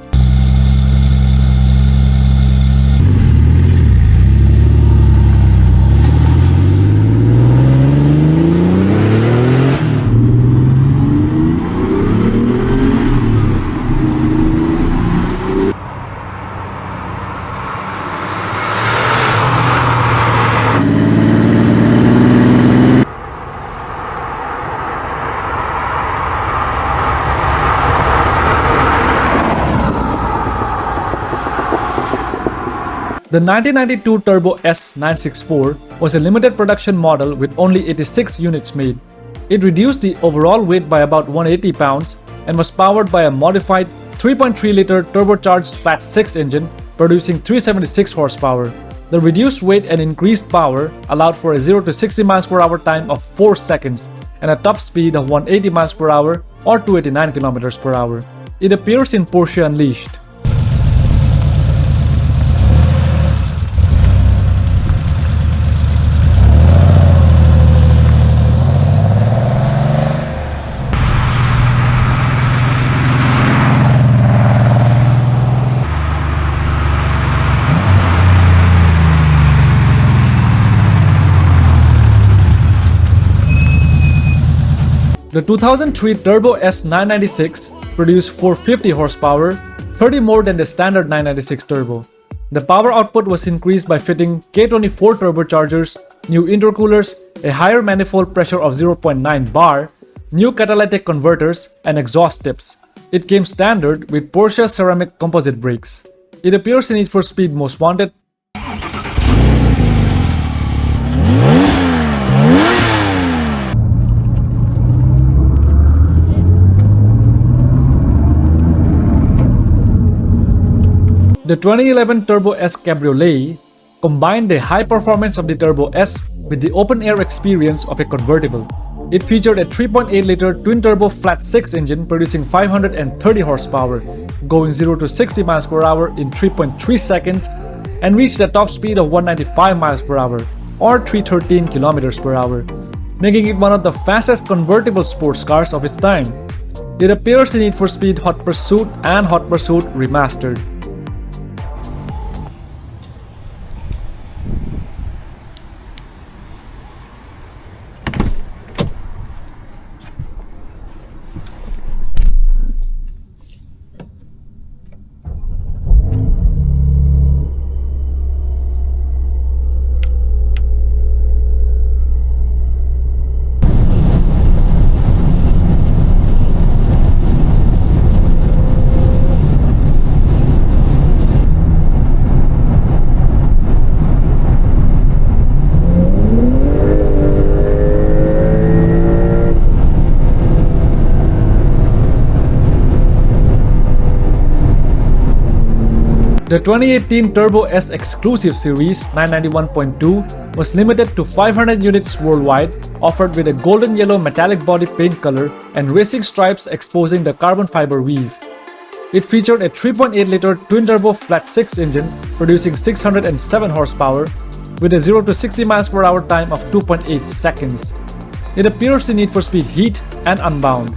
The 1992 Turbo S964 was a limited production model with only 86 units made. It reduced the overall weight by about 180 pounds and was powered by a modified 3.3-liter turbocharged flat-six engine producing 376 horsepower. The reduced weight and increased power allowed for a 0 to 60 miles per hour time of 4 seconds and a top speed of 180 miles per hour or 289 kilometers per hour. It appears in Porsche Unleashed. The 2003 Turbo S996 produced 450 horsepower, 30 more than the standard 996 Turbo. The power output was increased by fitting K24 turbochargers, new intercoolers, a higher manifold pressure of 0.9 bar, new catalytic converters, and exhaust tips. It came standard with Porsche ceramic composite brakes. It appears in Need for Speed Most Wanted, The 2011 Turbo S Cabriolet combined the high performance of the Turbo S with the open-air experience of a convertible. It featured a 3.8-liter twin-turbo flat-six engine producing 530 horsepower, going 0 to 60 miles per hour in 3.3 seconds, and reached a top speed of 195 miles per hour, or 313 kilometers per hour, making it one of the fastest convertible sports cars of its time. It appears in Need for Speed Hot Pursuit and Hot Pursuit Remastered. The 2018 Turbo S Exclusive Series 991.2 was limited to 500 units worldwide, offered with a golden yellow metallic body paint color and racing stripes exposing the carbon fiber weave. It featured a 3.8-liter twin-turbo flat-6 engine producing 607 horsepower with a 0 to 60 miles per hour time of 2.8 seconds. It appears in Need for Speed Heat and Unbound.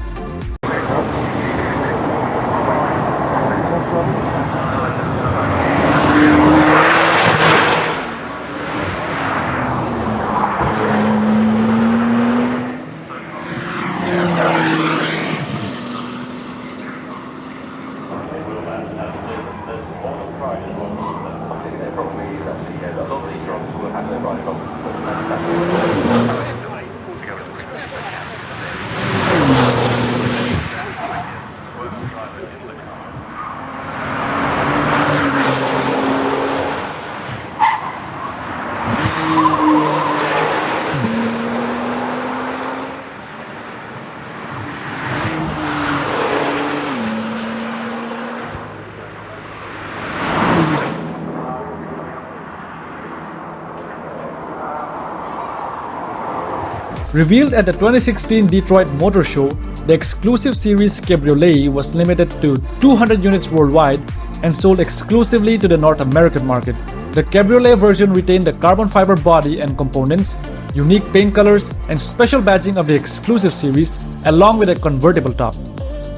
Revealed at the 2016 Detroit Motor Show, the exclusive series Cabriolet was limited to 200 units worldwide and sold exclusively to the North American market. The Cabriolet version retained the carbon fiber body and components, unique paint colors, and special badging of the exclusive series, along with a convertible top.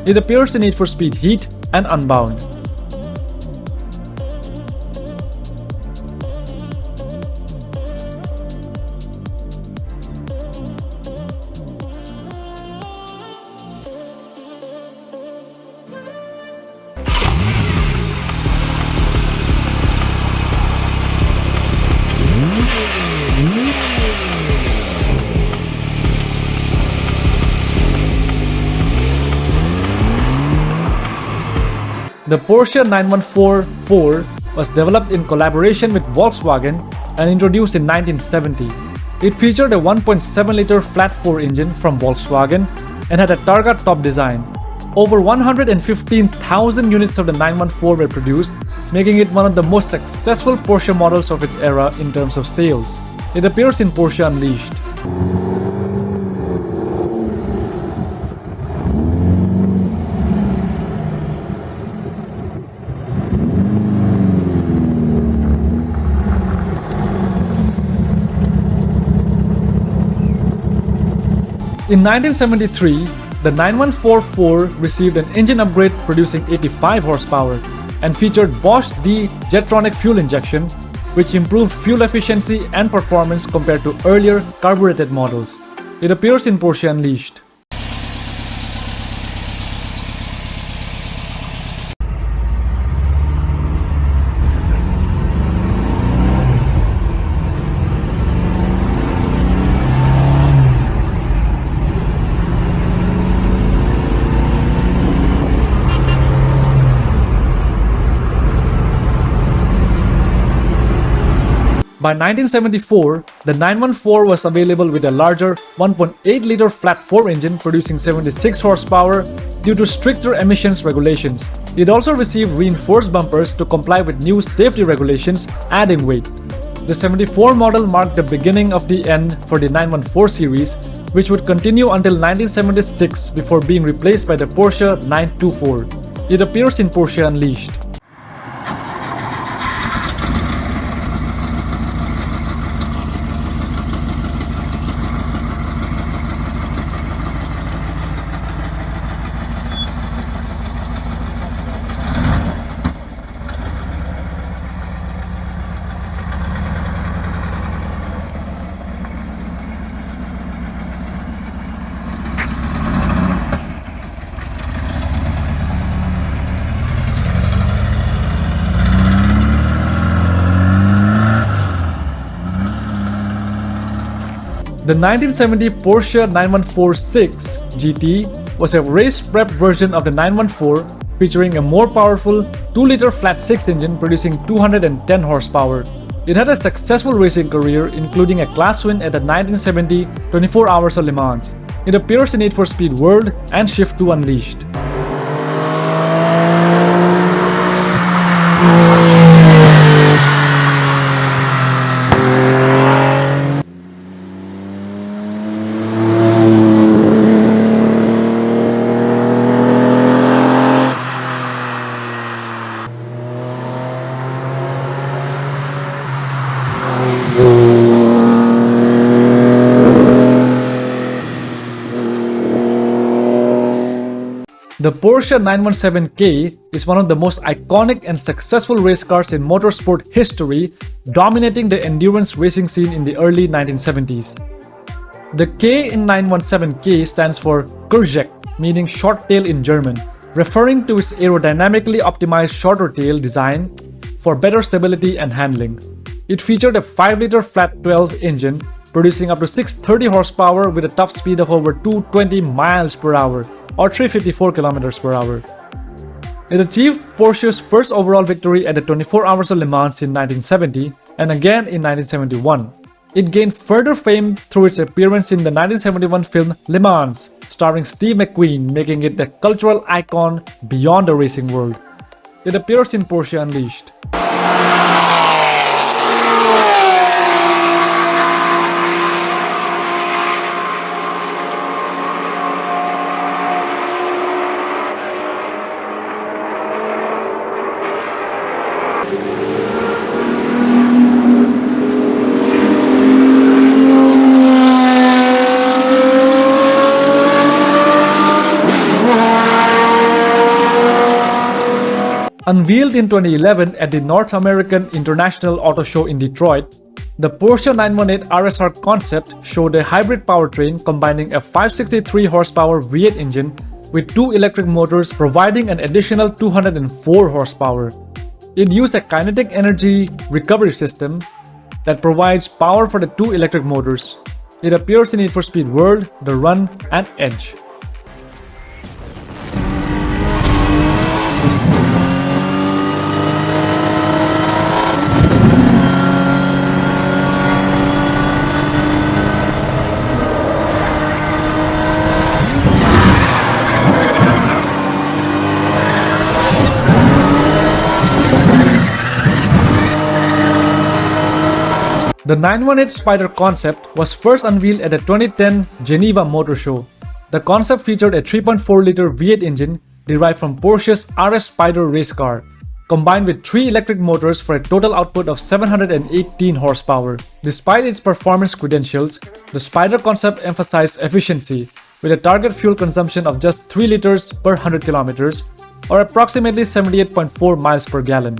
It appears in Need for Speed Heat and Unbound. The Porsche 914-4 was developed in collaboration with Volkswagen and introduced in 1970. It featured a 1.7-liter flat-4 engine from Volkswagen and had a Targa top design. Over 115,000 units of the 914 were produced, making it one of the most successful Porsche models of its era in terms of sales. It appears in Porsche Unleashed. In 1973, the 914-4 received an engine upgrade producing 85 horsepower and featured Bosch D Jetronic fuel injection, which improved fuel efficiency and performance compared to earlier carbureted models. It appears in Porsche Unleashed. By 1974, the 914 was available with a larger 1.8-liter flat-4 engine producing 76 horsepower due to stricter emissions regulations. It also received reinforced bumpers to comply with new safety regulations, adding weight. The 74 model marked the beginning of the end for the 914 series, which would continue until 1976 before being replaced by the Porsche 924. It appears in Porsche Unleashed. The 1970 Porsche 914-6 GT was a race-prep version of the 914 featuring a more powerful 2-liter flat-6 engine producing 210 horsepower. It had a successful racing career, including a class win at the 1970 24 Hours of Le Mans. It appears in Need for Speed World and Shift 2 Unleashed. The Porsche 917K is one of the most iconic and successful race cars in motorsport history, dominating the endurance racing scene in the early 1970s. The K in 917K stands for Kurjek, meaning short tail in German, referring to its aerodynamically optimized shorter tail design for better stability and handling. It featured a 5-liter flat 12 engine, producing up to 630 horsepower with a top speed of over 220 miles per hour or 354 kilometers per hour. It achieved Porsche's first overall victory at the 24 Hours of Le Mans in 1970 and again in 1971. It gained further fame through its appearance in the 1971 film Le Mans, starring Steve McQueen, making it a cultural icon beyond the racing world. It appears in Porsche Unleashed. Unveiled in 2011 at the North American International Auto Show in Detroit, the Porsche 918 RSR concept showed a hybrid powertrain combining a 563 horsepower V8 engine with 2 electric motors providing an additional 204 horsepower. It used a kinetic energy recovery system that provides power for the 2 electric motors. It appears in Need for Speed World, The Run, and Edge. The 918 Spider concept was first unveiled at the 2010 Geneva Motor Show. The concept featured a 3.4-liter V8 engine derived from Porsche's RS Spider race car, combined with 3 electric motors for a total output of 718 horsepower. Despite its performance credentials, the Spider concept emphasized efficiency, with a target fuel consumption of just 3 liters per 100 kilometers, or approximately 78.4 miles per gallon.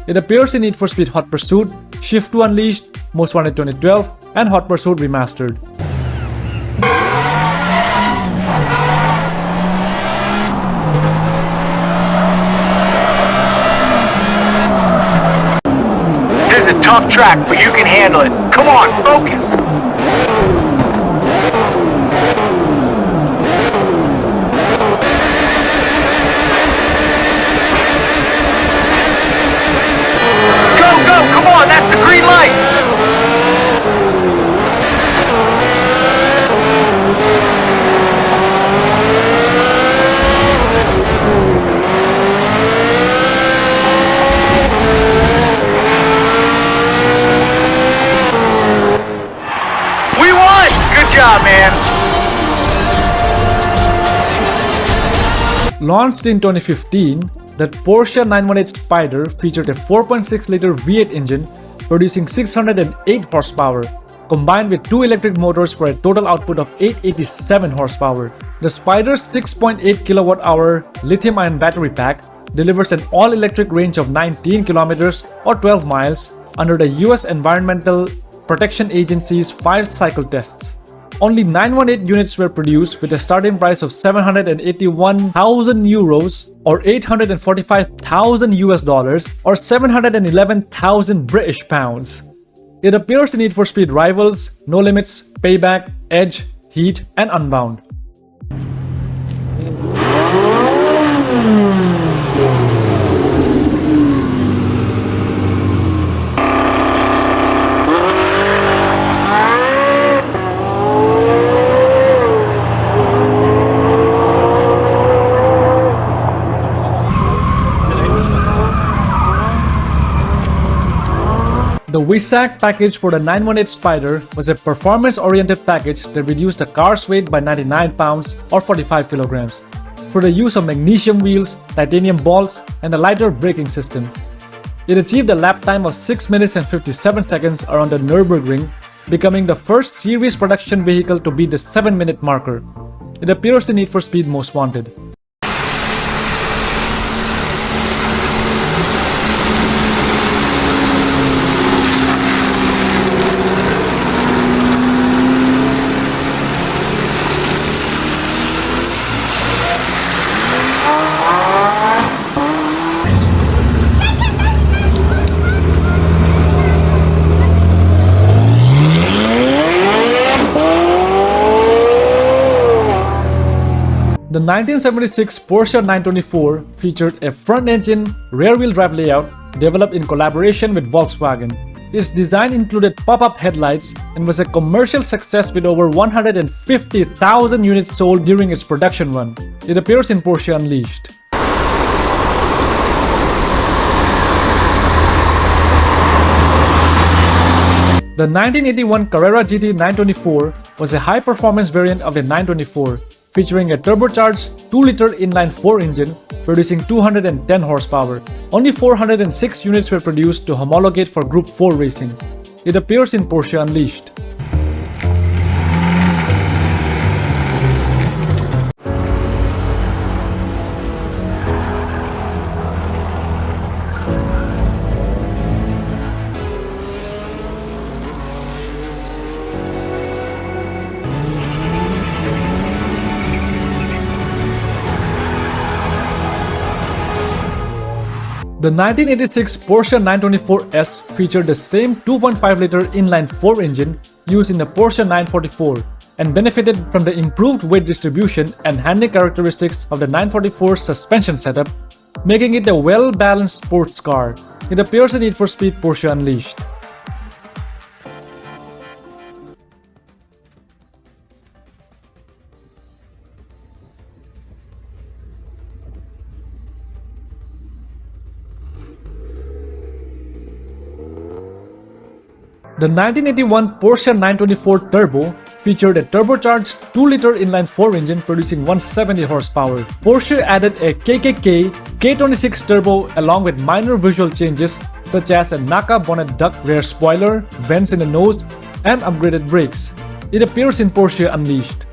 It appears in Need for Speed Hot Pursuit, Shift 2 Unleashed, Most Wanted 2012, and Hot Pursuit Remastered. This is a tough track, but you can handle it. Come on, focus! Come on, that's the green light! We won! Good job, man! Launched in 2015, the Porsche 918 Spider featured a 4.6-liter V8 engine producing 608 horsepower, combined with 2 electric motors for a total output of 887 horsepower. The Spider's 6.8 kWh lithium-ion battery pack delivers an all-electric range of 19 kilometers or 12 miles under the US Environmental Protection Agency's 5-cycle tests. Only 918 units were produced with a starting price of 781,000 euros or 845,000 US dollars or 711,000 British pounds. It appears in Need for Speed Rivals, No Limits, Payback, Edge, Heat, and Unbound. The WISAC package for the 918 Spider was a performance-oriented package that reduced the car's weight by 99 pounds or 45 kilograms through the use of magnesium wheels, titanium bolts, and a lighter braking system. It achieved a lap time of 6 minutes and 57 seconds around the Nürburgring, becoming the first series production vehicle to beat the 7-minute marker. It appears in Need for Speed Most Wanted. The 1976 Porsche 924 featured a front-engine, rear-wheel drive layout developed in collaboration with Volkswagen. Its design included pop-up headlights and was a commercial success with over 150,000 units sold during its production run. It appears in Porsche Unleashed. The 1981 Carrera GT 924 was a high-performance variant of the 924, featuring a turbocharged 2-liter inline-4 engine producing 210 horsepower. Only 406 units were produced to homologate for Group 4 racing. It appears in Porsche Unleashed. The 1986 Porsche 924S featured the same 2.5-liter inline-4 engine used in the Porsche 944 and benefited from the improved weight distribution and handling characteristics of the 944's suspension setup, making it a well-balanced sports car. It appears in Need for Speed Porsche Unleashed. The 1981 Porsche 924 Turbo featured a turbocharged 2-liter inline-4 engine producing 170 horsepower. Porsche added a KKK K26 Turbo along with minor visual changes such as a Naka bonnet duct rear spoiler, vents in the nose, and upgraded brakes. It appears in Porsche Unleashed.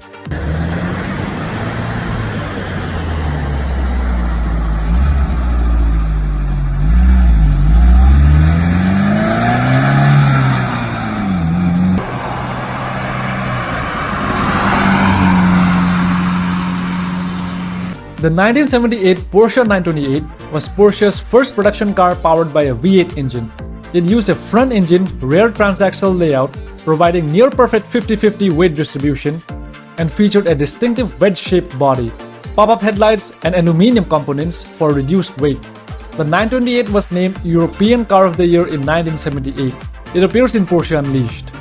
The 1978 Porsche 928 was Porsche's first production car powered by a V8 engine. It used a front-engine, rear transaxle layout, providing near-perfect 50-50 weight distribution, and featured a distinctive wedge-shaped body, pop-up headlights, and aluminum components for reduced weight. The 928 was named European Car of the Year in 1978. It appears in Porsche Unleashed.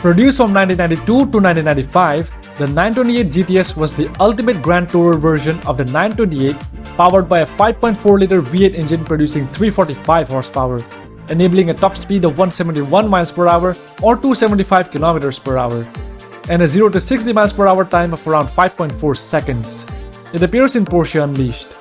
Produced from 1992 to 1995, the 928 GTS was the ultimate Grand Tourer version of the 928, powered by a 5.4-liter V8 engine producing 345 horsepower, enabling a top speed of 171 miles per hour or 275 kilometers per hour, and a 0 to 60 miles per hour time of around 5.4 seconds. It appears in Porsche Unleashed.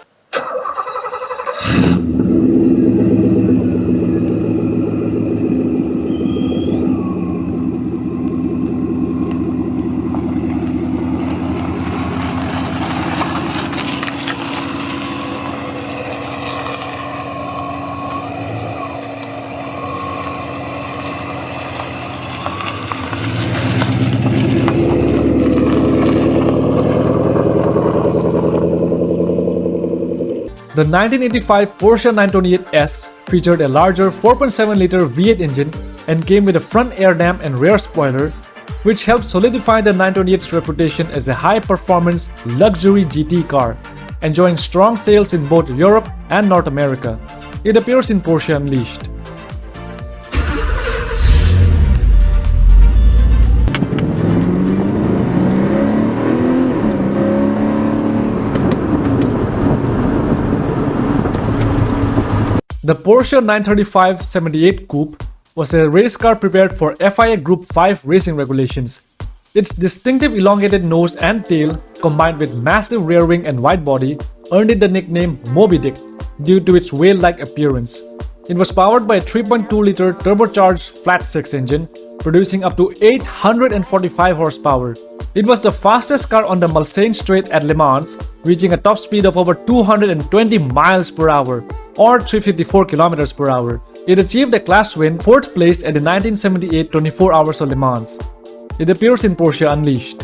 The 1985 Porsche 928S featured a larger 4.7-liter V8 engine and came with a front air dam and rear spoiler, which helped solidify the 928's reputation as a high-performance luxury GT car, enjoying strong sales in both Europe and North America. It appears in Porsche Unleashed. The Porsche 935/78 Coupe was a race car prepared for FIA Group 5 racing regulations. Its distinctive elongated nose and tail, combined with massive rear wing and wide body, earned it the nickname Moby Dick due to its whale-like appearance. It was powered by a 3.2-liter turbocharged flat-six engine, producing up to 845 horsepower. It was the fastest car on the Mulsanne Straight at Le Mans, reaching a top speed of over 220 miles per hour or 354 kilometers per hour. It achieved a class win, 4th place at the 1978 24 Hours of Le Mans. It appears in Porsche Unleashed.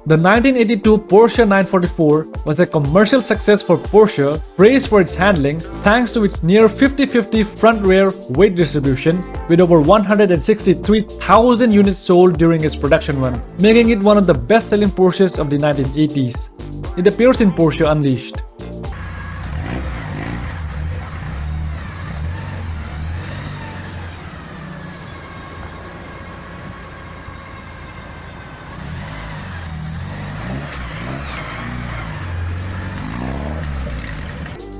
The 1982 Porsche 944 was a commercial success for Porsche, praised for its handling thanks to its near 50-50 front-rear weight distribution with over 163,000 units sold during its production run, making it one of the best-selling Porsches of the 1980s. It appears in Porsche Unleashed.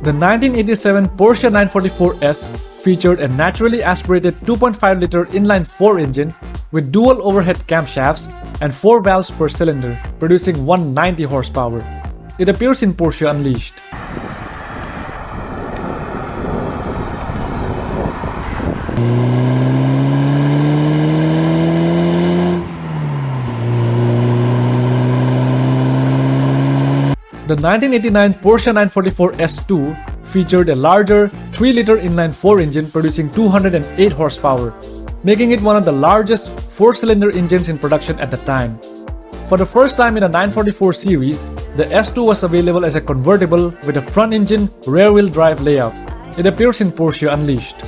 The 1987 Porsche 944S featured a naturally aspirated 2.5-liter inline-4 engine with dual overhead camshafts and 4 valves per cylinder, producing 190 horsepower. It appears in Porsche Unleashed. The 1989 Porsche 944 S2 featured a larger 3-liter inline-4 engine producing 208 horsepower, making it one of the largest 4-cylinder engines in production at the time. For the first time in a 944 series, the S2 was available as a convertible with a front-engine, rear-wheel drive layout. It appears in Porsche Unleashed.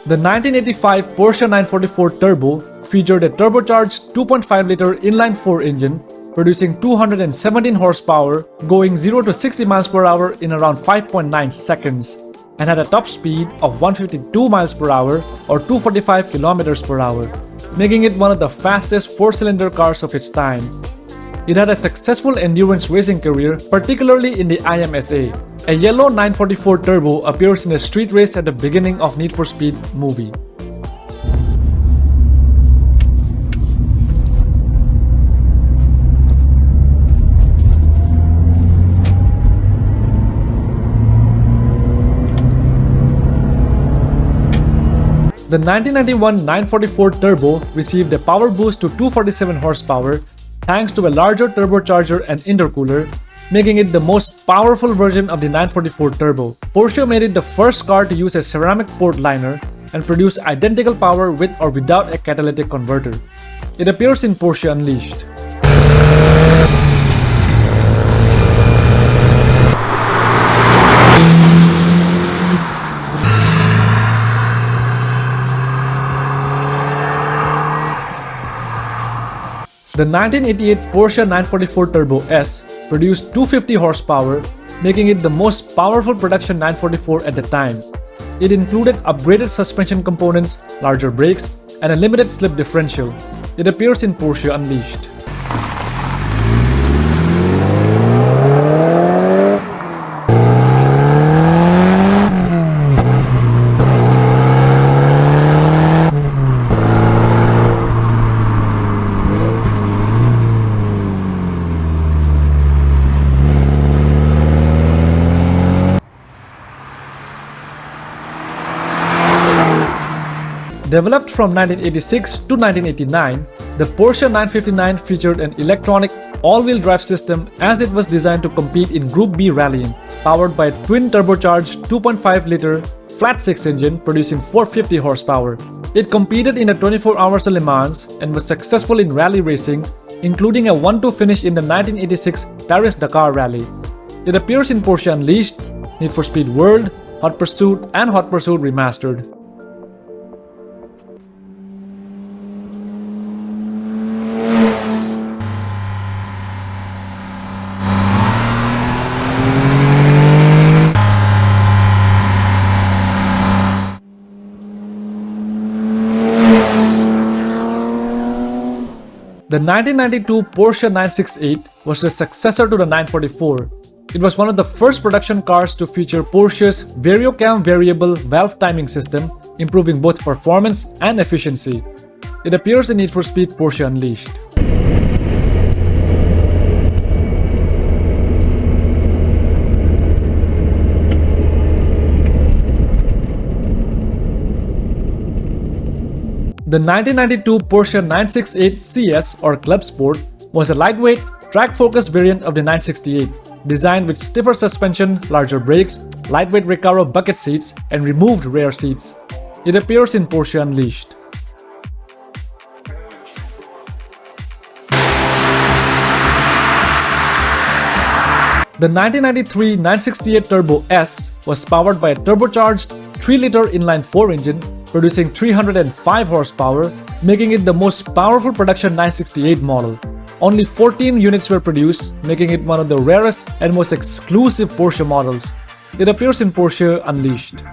The 1985 Porsche 944 Turbo featured a turbocharged 2.5-liter inline-4 engine producing 217 horsepower, going 0 to 60 miles per hour in around 5.9 seconds, and had a top speed of 152 miles per hour or 245 kilometers per hour, making it one of the fastest 4-cylinder cars of its time. It had a successful endurance racing career, particularly in the IMSA. A yellow 944 Turbo appears in a street race at the beginning of Need for Speed movie. The 1991 944 Turbo received a power boost to 247 horsepower thanks to a larger turbocharger and intercooler, making it the most powerful version of the 944 Turbo. Porsche made it the first car to use a ceramic port liner and produce identical power with or without a catalytic converter. It appears in Porsche Unleashed. The 1988 Porsche 944 Turbo S produced 250 horsepower, making it the most powerful production 944 at the time. It included upgraded suspension components, larger brakes, and a limited slip differential. It appears in Porsche Unleashed. Developed from 1986 to 1989, the Porsche 959 featured an electronic all-wheel drive system as it was designed to compete in Group B rallying, powered by a twin turbocharged 2.5-liter flat-six engine producing 450 horsepower. It competed in the 24 Hours of Le Mans and was successful in rally racing, including a 1-2 finish in the 1986 Paris-Dakar Rally. It appears in Porsche Unleashed, Need for Speed World, Hot Pursuit, and Hot Pursuit Remastered. The 1992 Porsche 968 was the successor to the 944. It was one of the first production cars to feature Porsche's VarioCam variable valve timing system, improving both performance and efficiency. It appears in Need for Speed Porsche Unleashed. The 1992 Porsche 968 CS or Club Sport was a lightweight, track-focused variant of the 968, designed with stiffer suspension, larger brakes, lightweight Recaro bucket seats, and removed rear seats. It appears in Porsche Unleashed. The 1993 968 Turbo S was powered by a turbocharged 3-liter inline-4 engine, producing 305 horsepower, making it the most powerful production 968 model. Only 14 units were produced, making it one of the rarest and most exclusive Porsche models. It appears in Porsche Unleashed.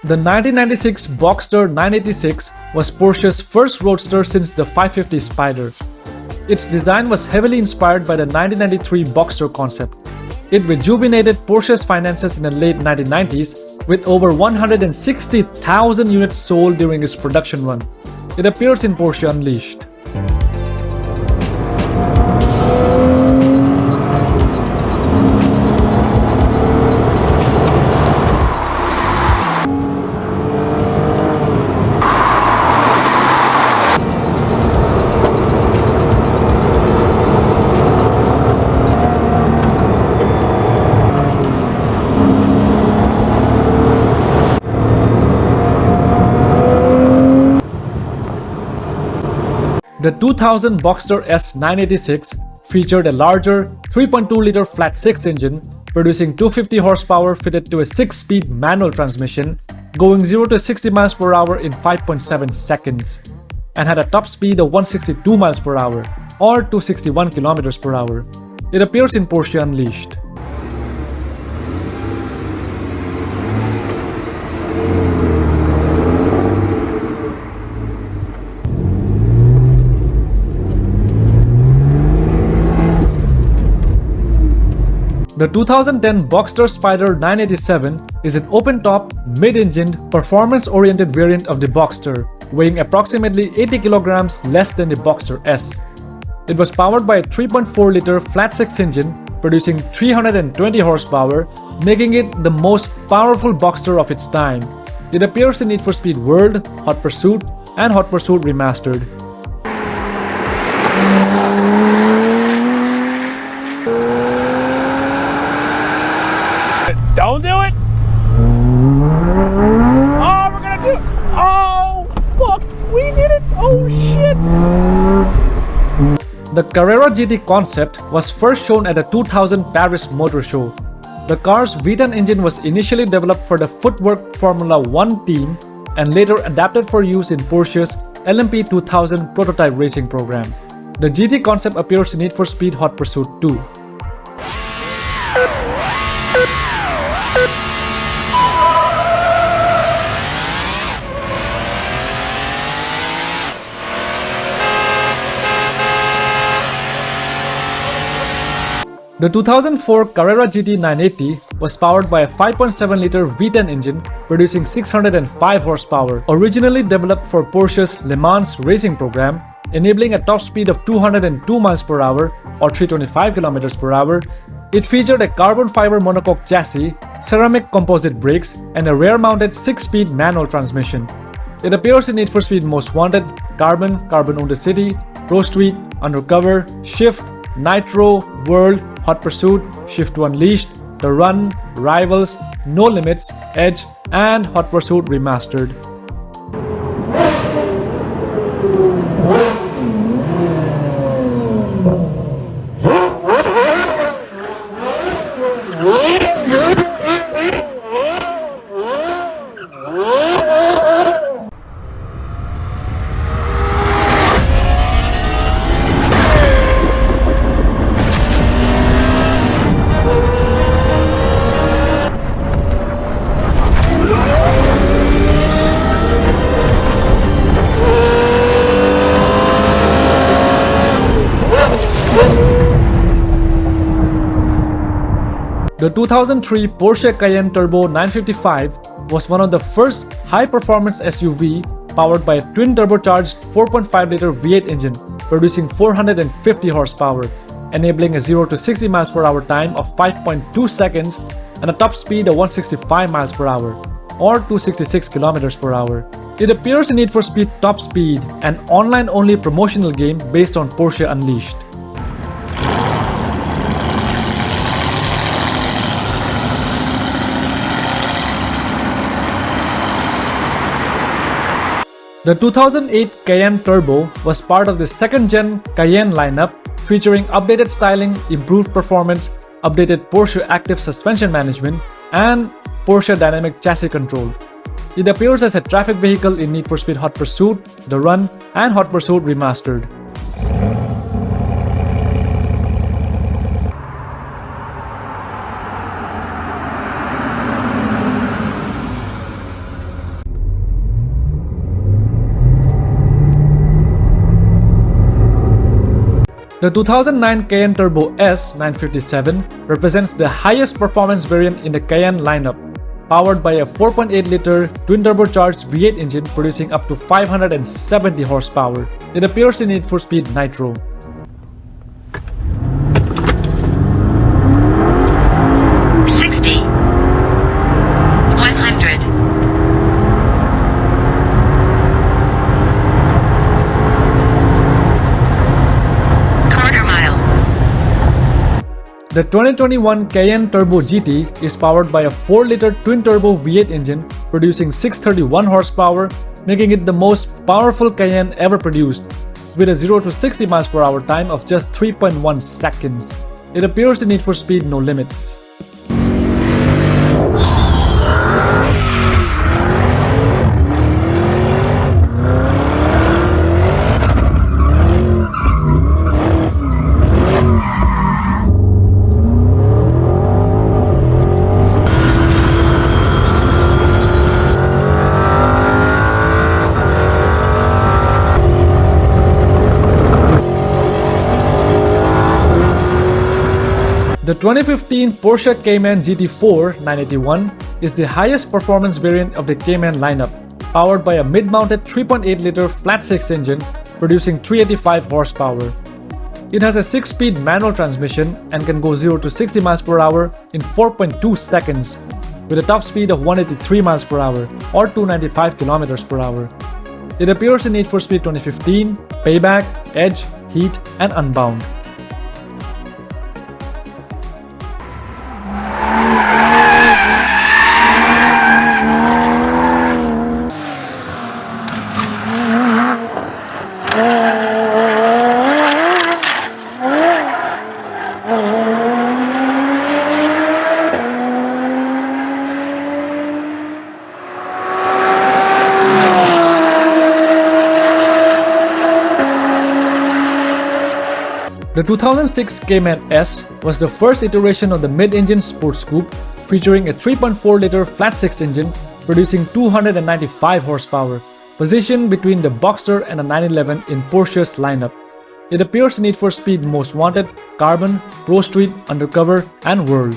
The 1996 Boxster 986 was Porsche's first roadster since the 550 Spider. Its design was heavily inspired by the 1993 Boxster concept. It rejuvenated Porsche's finances in the late 1990s with over 160,000 units sold during its production run. It appears in Porsche Unleashed. The 2000 Boxster S 986 featured a larger 3.2-liter flat-six engine, producing 250 horsepower fitted to a 6-speed manual transmission, going 0 to 60 miles per hour in 5.7 seconds, and had a top speed of 162 miles per hour or 261 kilometers per hour. It appears in Porsche Unleashed. The 2010 Boxster Spider 987 is an open-top, mid-engined, performance-oriented variant of the Boxster, weighing approximately 80 kilograms less than the Boxster S. It was powered by a 3.4-liter flat-six engine, producing 320 horsepower, making it the most powerful Boxster of its time. It appears in Need for Speed World, Hot Pursuit, and Hot Pursuit Remastered. Don't do it! Oh, we're gonna do it! Oh, fuck! We did it! Oh, shit! The Carrera GT concept was first shown at the 2000 Paris Motor Show. The car's V10 engine was initially developed for the Footwork Formula 1 team and later adapted for use in Porsche's LMP 2000 prototype racing program. The GT concept appears in Need for Speed Hot Pursuit 2. The 2004 Carrera GT 980 was powered by a 5.7-liter V10 engine producing 605 horsepower, originally developed for Porsche's Le Mans racing program, enabling a top speed of 202 miles per hour or 325 kilometers per hour. It featured a carbon fiber monocoque chassis, ceramic composite brakes, and a rear-mounted 6-speed manual transmission. It appears in Need for Speed Most Wanted, Carbon, Carbon On The City, Pro Street, Undercover, Shift, Nitro, World, Hot Pursuit, Shift to Unleashed, The Run, Rivals, No Limits, Edge, and Hot Pursuit Remastered. The 2003 Porsche Cayenne Turbo 955 was one of the first high-performance SUV powered by a twin-turbocharged 4.5-liter V8 engine producing 450 horsepower, enabling a 0 to 60 miles per hour time of 5.2 seconds and a top speed of 165 miles per hour or 266 kilometers per hour. It appears in Need for Speed Top Speed, an online-only promotional game based on Porsche Unleashed. The 2008 Cayenne Turbo was part of the second-gen Cayenne lineup, featuring updated styling, improved performance, updated Porsche active suspension management, and Porsche dynamic chassis control. It appears as a traffic vehicle in Need for Speed Hot Pursuit, The Run, and Hot Pursuit Remastered. The 2009 Cayenne Turbo S 957 represents the highest performance variant in the Cayenne lineup, powered by a 4.8-liter twin-turbocharged V8 engine producing up to 570 horsepower. It appears in Need for Speed Nitro. The 2021 Cayenne Turbo GT is powered by a 4-liter twin-turbo V8 engine producing 631 horsepower, making it the most powerful Cayenne ever produced, with a 0 to 60 miles per hour time of just 3.1 seconds. It appears in Need for Speed No Limits. The 2015 Porsche Cayman GT4 981 is the highest performance variant of the Cayman lineup, powered by a mid-mounted 3.8-liter flat-six engine producing 385 horsepower. It has a 6-speed manual transmission and can go 0 to 60 miles per hour in 4.2 seconds, with a top speed of 183 miles per hour or 295 kilometers per hour. It appears in Need for Speed 2015, Payback, Edge, Heat, and Unbound. The 2006 Cayman S was the first iteration of the mid-engine sports coupe, featuring a 3.4-liter flat-six engine producing 295 horsepower, positioned between the Boxster and the 911 in Porsche's lineup. It appears in Need for Speed Most Wanted, Carbon, Pro Street, Undercover, and World.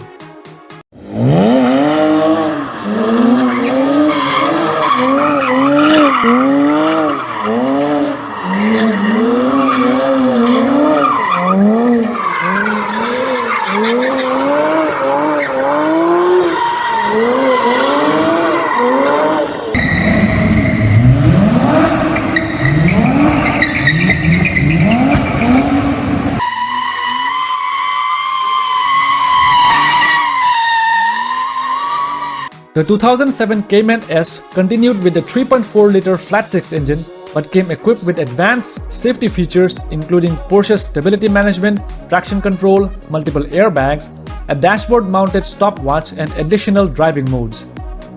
The 2007 Cayman S continued with the 3.4-liter flat-six engine but came equipped with advanced safety features including Porsche's stability management, traction control, multiple airbags, a dashboard-mounted stopwatch, and additional driving modes.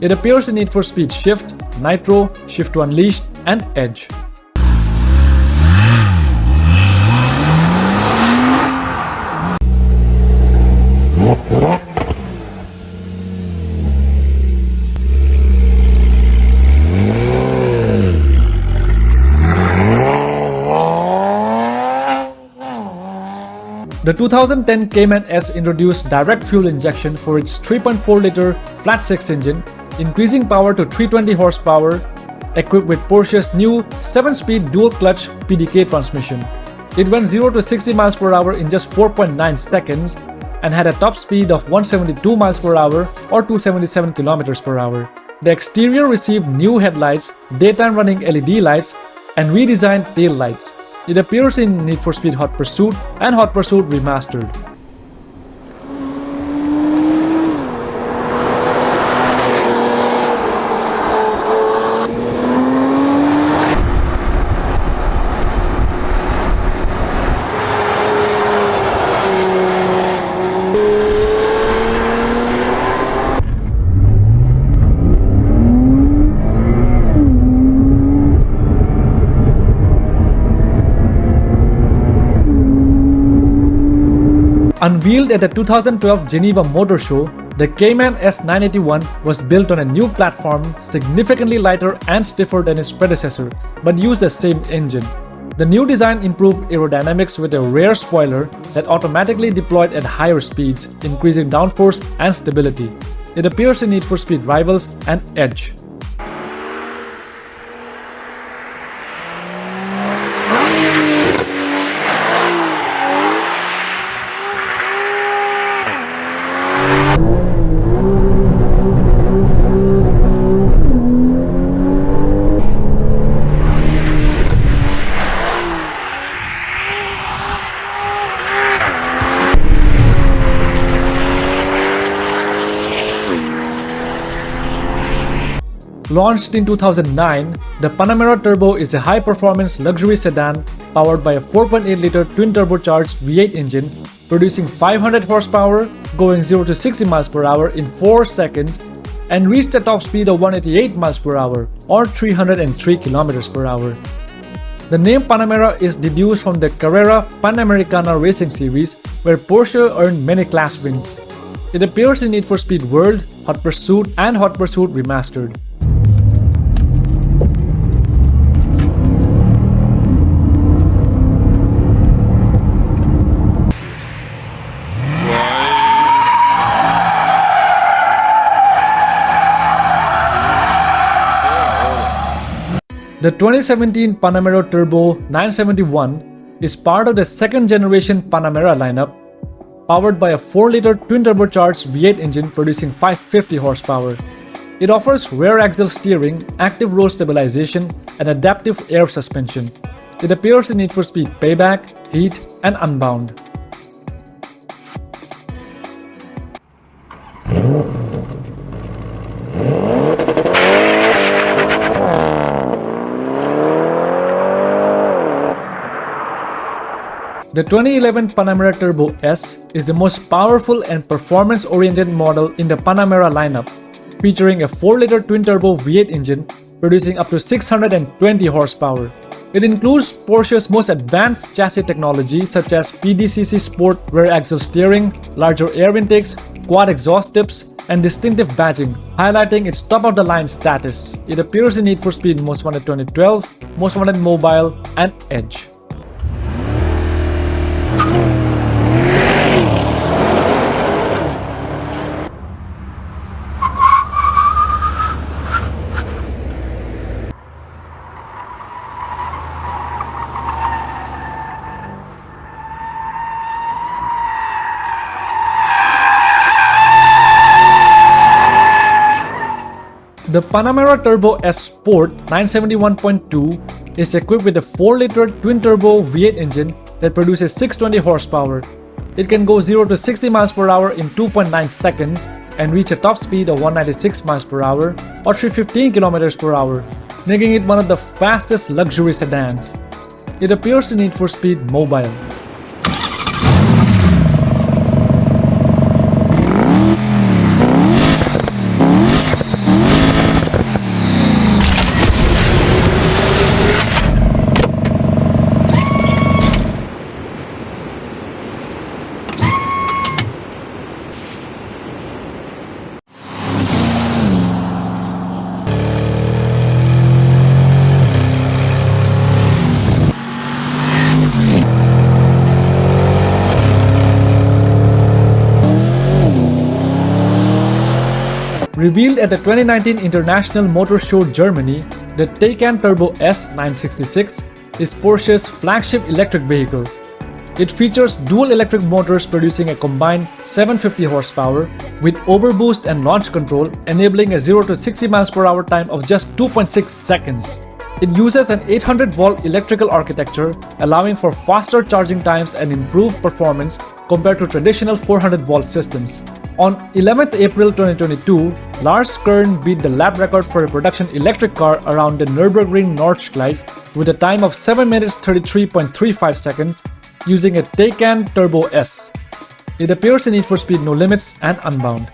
It appears in Need for Speed Shift, Nitro, Shift to Unleashed, and Edge. The 2010 Cayman S introduced direct fuel injection for its 3.4-liter flat-six engine, increasing power to 320 horsepower, equipped with Porsche's new 7-speed dual-clutch PDK transmission. It went 0 to 60 miles per hour in just 4.9 seconds and had a top speed of 172 miles per hour or 277 kilometers per hour. The exterior received new headlights, daytime running LED lights, and redesigned tail lights. It appears in Need for Speed Hot Pursuit and Hot Pursuit Remastered. Unveiled at the 2012 Geneva Motor Show, the Cayman S981 was built on a new platform, significantly lighter and stiffer than its predecessor, but used the same engine. The new design improved aerodynamics with a rear spoiler that automatically deployed at higher speeds, increasing downforce and stability. It appears in Need for Speed Rivals and Edge. Launched in 2009, the Panamera Turbo is a high-performance luxury sedan powered by a 4.8-liter twin-turbocharged V8 engine, producing 500 horsepower, going 0 to 60 miles per hour in 4 seconds, and reached a top speed of 188 miles per hour or 303 kilometers per hour. The name Panamera is deduced from the Carrera Panamericana racing series, where Porsche earned many class wins. It appears in Need for Speed World, Hot Pursuit, and Hot Pursuit Remastered. The 2017 Panamera Turbo 971 is part of the second-generation Panamera lineup, powered by a 4-liter twin-turbocharged V8 engine producing 550 horsepower. It offers rear axial steering, active roll stabilization, and adaptive air suspension. It appears in Need for Speed Payback, Heat, and Unbound. The 2011 Panamera Turbo S is the most powerful and performance-oriented model in the Panamera lineup, featuring a 4-liter twin-turbo V8 engine producing up to 620 horsepower. It includes Porsche's most advanced chassis technology such as PDCC Sport rear axial steering, larger air intakes, quad exhaust tips, and distinctive badging, highlighting its top-of-the-line status. It appears in Need for Speed Most Wanted 2012, Most Wanted Mobile, and Edge. The Panamera Turbo S Sport 971.2 is equipped with a 4-liter twin-turbo V8 engine that produces 620 horsepower. It can go 0 to 60 miles per hour in 2.9 seconds and reach a top speed of 196 miles per hour or 315 kilometers per hour, making it one of the fastest luxury sedans. It appears in Need for Speed Mobile. Revealed at the 2019 International Motor Show Germany, the Taycan Turbo S 966 is Porsche's flagship electric vehicle. It features dual electric motors producing a combined 750 horsepower with overboost and launch control, enabling a 0 to 60 miles per hour time of just 2.6 seconds. It uses an 800-volt electrical architecture, allowing for faster charging times and improved performance compared to traditional 400-volt systems. On 11th April 2022, Lars Kern beat the lap record for a production electric car around the Nürburgring Nordschleife with a time of 7 minutes 33.35 seconds using a Taycan Turbo S. It appears in Need for Speed No Limits and Unbound.